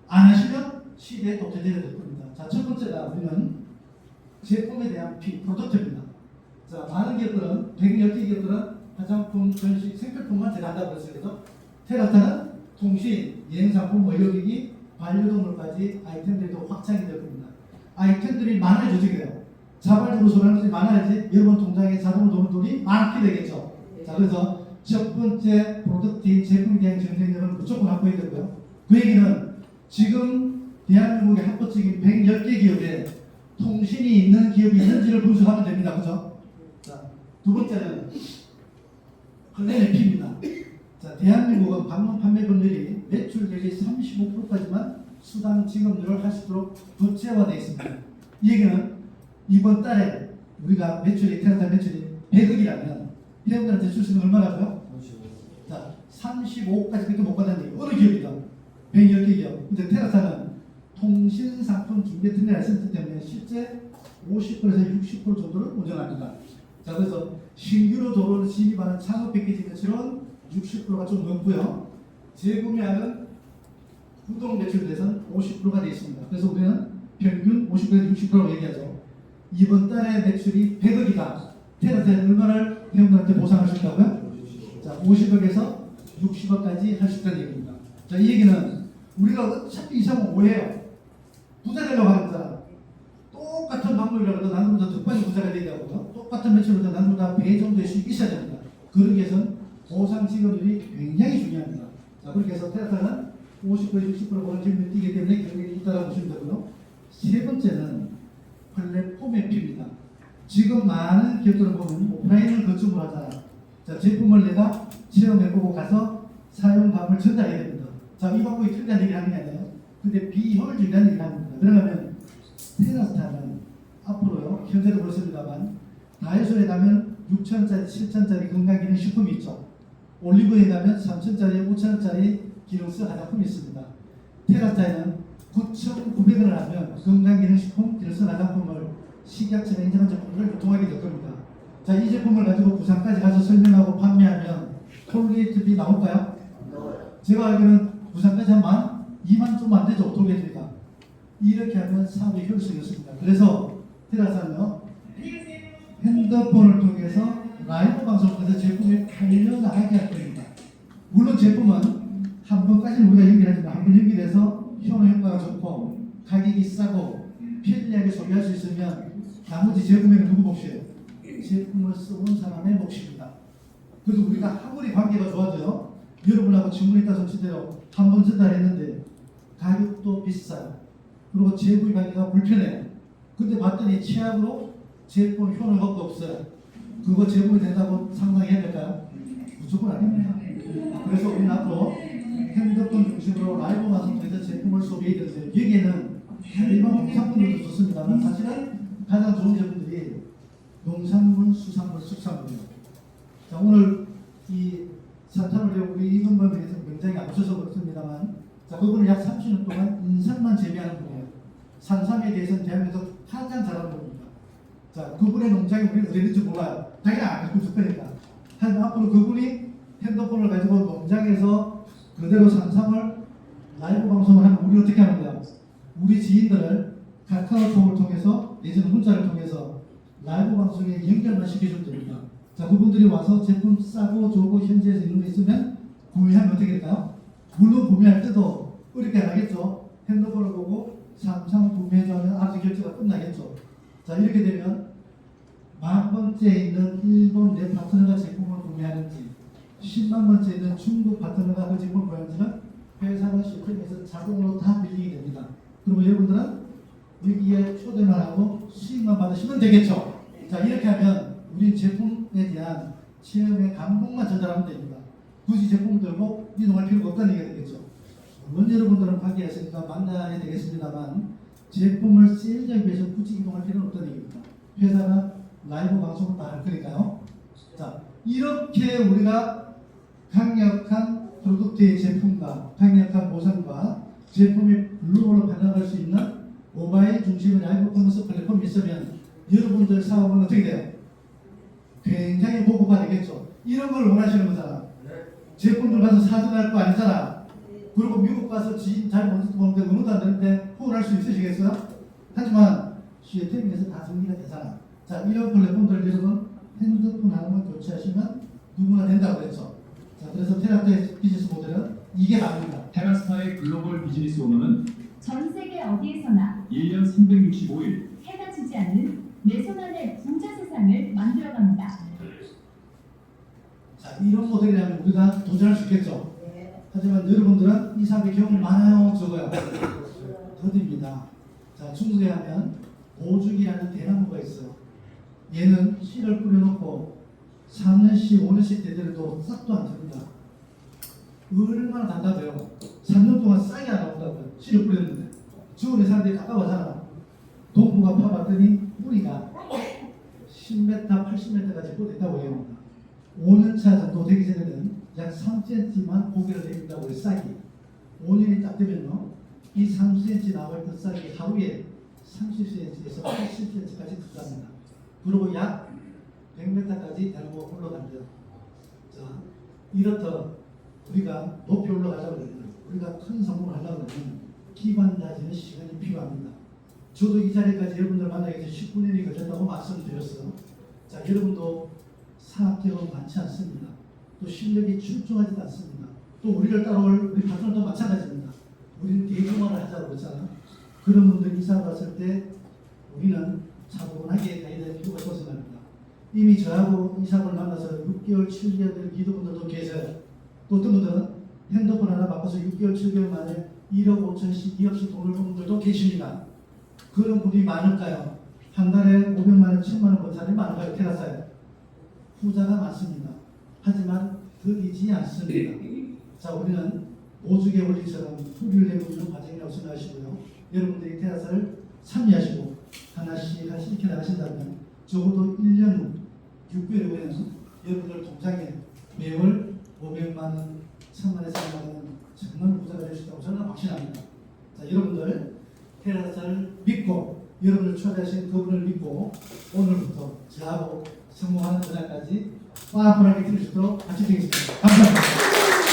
안 하시면 시대에 도태되게 될 겁니다. 자, 첫 번째가 우리는 제품에 대한 피, 프로덕트입니다. 자, 많은 기업들은, 110개 기업들은 화장품, 전식, 생필품만 제작한다고 그랬어요. 그죠? 테라타는 통신, 예능상품, 의료기기, 반려동물까지 아이템들도 확장이 될 겁니다. 아이템들이 많아야 조직이 돼요. 자발적으로 소비하는 것이 많아야지 여러분 통장에 자동으로 도는 돈이 많게 되겠죠. 자, 그래서 첫 번째 프로덕트인 제품에 대한 경쟁력을 무조건 확보해야 되고요. 그 얘기는 지금 대한민국의 합법적인 110개 기업에 통신이 있는 기업이 있는지를 분석하면 됩니다. 그죠? 자, 두 번째는 클랜의 피입니다. 자, 대한민국은 방문 판매 금률이 매출 대비 35%까지만 수당 지급률을 할 수 있도록 법제화되어 있습니다. 이 얘기는 이번 달에 우리가 매출이 테라타 매출이 100억이라면 회원들한테 줄 수 있는 얼마라고요? 자, 35억까지 그렇게 못 받는 얘기. 어느 기업이든 110개 기업. 근데 테라타는 통신상품 중개특례 라이센스 때문에 실제 50%에서 60% 정도를 운영합니다. 자, 그래서 신규로 도로를 진입하는 창업 패키지 매출은 60%가 좀 넘고요. 재구매하는 구독 매출 대선 50%가 되어 있습니다. 그래서 우리는 평균 50%에서 60%라고 얘기하죠. 이번 달에 매출이 100억이다. 테라타에 얼마를 회원들한테 보상할 수 있다고요? 자, 50억에서 60억까지 할 수 있다는 얘기입니다. 자, 이 얘기는 우리가 어차피 이상은 오해요. 부자 되려고 하는 거잖아. 똑같은 방법이라도 나누보다 더 빨리 부자가 되려고요. 똑같은 매출보다 나누보다 배 정도의 수익이 있어야 됩니다. 그러기 위해서는 보상 지급률이 굉장히 중요합니다. 자, 그렇게 해서 테라타는 50%, 60% 보상 지급률이 뛰기 때문에 경쟁이 있다고 보시면 되고요. 세 번째는 플랫폼의 피입니다. 지금 많은 기업들을 보면 오프라인을 거점으로 하잖아. 자, 제품을 내가 체험해보고 가서 사용감을 전달해야 됩니다. 자, 이 방법이 틀리다는 얘기를 하는 게 아니에요. 근데 비효율적이라는 얘기를 합니다. 그러면 테라스타는 앞으로요, 현재도 그렇습니다만 다이소에 가면 6,000원짜리, 7,000원짜리 건강기능식품이 있죠. 올리브에 가면 3,000원짜리, 5,000원짜리 기능성 화장품이 있습니다. 테라스타에는 9,900원을 하면 건강기능식품, 기능성 화장품을 식약처가 인정한 제품을 유통하게 될 겁니다. 자, 이 제품을 가지고 부산까지 가서 설명하고 판매하면 톨게이트비 나올까요? 제가 알기로는 부산까지 한 2만 좀 안 되죠, 톨게이트비가. 이렇게 하면 사업의 효율성이 있습니다. 그래서 테라스는요, 핸드폰을 통해서 라이브 방송을 통해서 제품이 팔려나가게 할 겁니다. 물론 제품은 한 번까지는 우리가 연결하지만 한 번 연결해서 효능 효과가 좋고 가격이 싸고 편리하게 소비할 수 있으면 나머지 제품에는 누구 몫이에요? 제품을 써본 사람의 몫입니다. 그래서 우리가 아무리 관계가 좋아져요. 여러분하고 질문이 따서 치대로 한 번 전달했는데 가격도 비싸요. 그리고 제품 관계가 불편해요. 근데 봤더니 최악으로 제품 효능 효과가 없어요. 그거 제품이 된다고 상상해야 될까요? 무조건 아닙니다. 그래서 우리는 앞으로 핸드폰 중심으로 라이브 방송 통해서 제품을 소비해야 되는데 여기에는 일반 농산물도 좋습니다만 사실은 가장 좋은 제품들이 농산물, 수산물, 축산물이에요. 자, 오늘 이 산타를 우리 이근범에 대해서 굉장히 앞서서 그렇습니다만 자, 그분은 약 30년 동안 인삼만 재배하는 분이에요. 산삼에 대해서는 대한민국에서 가장 잘하는 분입니다. 자, 그분의 농장이 우리는 어디 있는지 몰라요. 당연히 안 갖고 있을 거니까. 하지만 앞으로 그분이 핸드폰을 가지고 농장에서 그대로 산삼을 라이브 방송을 하면 우리 어떻게 하는 거야? 우리 지인들을 카카오톡을 통해서 예전 문자를 통해서 라이브 방송에 연결만 시켜주면 됩니다. 자, 그분들이 와서 제품 싸고 좋고 현지에서 이런 거 있으면 구매하면 어떻게 될까요? 물론 구매할 때도 어렵게 안 하겠죠. 핸드폰을 보고 삼성 구매자는 아주 결제가 끝나겠죠. 자, 이렇게 되면 10,000번째에 있는 일본 내 파트너가 제품을 구매하는지 10만 번째에 있는 중국 파트너가 그 제품을 구매하는지는 회사나 시스템에서 자동으로 다 빌리게 됩니다. 그리고 여러분들은 여기에 초대만 하고 수익만 받으시면 되겠죠. 자, 이렇게 하면 우리 제품에 대한 체험의 감동만 전달하면 됩니다. 굳이 제품 들고 이동할 필요가 없다는 얘기가 되겠죠. 물론 여러분들은 관계했으니까 만나야 되겠습니다만 제품을 세일하기 위해서 굳이 이동할 필요는 없다는 얘기입니다. 회사나 라이브 방송을 다 할 거니까요. 자, 이렇게 우리가 강력한 프로덕트의 제품과 강력한 보상과 제품이 글로벌로 반영할 수 있는 모바일 중심의 라이브 커머스 플랫폼이 있으면 여러분들 사업은 어떻게 돼요? 굉장히 보고가 되겠죠. 이런 걸 원하시는 거잖아. 제품들 가서 사전할 거 아니잖아. 그리고 미국 가서 지인 잘 모르는데 어느도 안 되는데 후원할 수 있으시겠어요? 하지만 시스템에서 다 정리가 되잖아. 자, 이런 플랫폼들 여러분 핸드폰 하나만 교체하시면 누구나 된다고 그랬죠. 자, 그래서 테라테 비즈니스 모델은 이게 답입니다. 테라스타의 글로벌 비즈니스 오너는 전 세계 어디에서나 1년 365일 해가 지지 않는 내 손안의 부자 세상을 만들어갑니다. 자, 이런 모델이라면 우리가 도전할 수 있겠죠. 하지만 여러분들은 이 사업의 경험이 많아요, 적어요? 더딥니다. 자, 중국에 하면 보죽이라는 대나무가 있어요. 얘는 씨를 뿌려놓고 3년씩 5년씩 되더라도 싹도 안 듭니다. 얼마나 답답해요. 3년 동안 싹이 안 나온다고요. 씨를 뿌렸는데. 주변에 사람들이 가까워잖아. 동부가 파봤더니 뿌리가 10m, 80m까지 뻗었다고 해요. 5년차 정도 되기 전에는 약 3cm만 고개를 내린다고 해요. 싹이. 5년이 딱 되면요. 이 3cm 나왔던 싹이 하루에 30cm에서 80cm까지 크답니다. 그리고 약 100m까지 데리고 올라갑니다. 자, 이렇듯 우리가 높이 올라가려고 그러면 우리가 큰 성공을 하려고 그러면 기반 다지는 시간이 필요합니다. 저도 이 자리까지 여러분들 만나기 위해서 19년이 걸렸다고 말씀드렸어요. 자, 여러분도 사업 경험 많지 않습니다. 또 실력이 출중하지도 않습니다. 또 우리를 따라올 우리 파트너도 마찬가지입니다. 우리는 대중화를 하자고 그랬잖아. 그런 분들이 이사 왔을 때 우리는 차분하게 가야 될 필요가 있어서 말입니다. 이미 저하고 이 사업을 만나서 6개월, 7개월 된 기도분들도 계세요. 또 어떤 분들은 핸드폰 하나 바꿔서 6개월, 7개월 만에 1억 5천씩, 2억씩 돈을 버는 분들도 계십니다. 그런 분이 많을까요? 한 달에 500만 원, 1000만 원 번 사람이 많을까요? 테라스에? 후자가 많습니다. 하지만 더디지 않습니다. 자, 우리는 보죽의 원리처럼 소비를 내고 있는 과정이라고 생각하시고요. 여러분들이 테라스를 참여하시고 하나씩 이렇게 나가신다면 적어도 1년 후 6개월 후에는 여러분들 통장에 매월 500만 원, 1000만 원에서 1만 원 정말 부자가 될 수 있다고 저는 확신합니다. 자, 여러분들 테라스를 믿고 여러분을 초대하신 그분을 믿고 오늘부터 저하고 성공하는 그날까지 빠꾸하게 들으시도록 같이 되겠습니다. 감사합니다.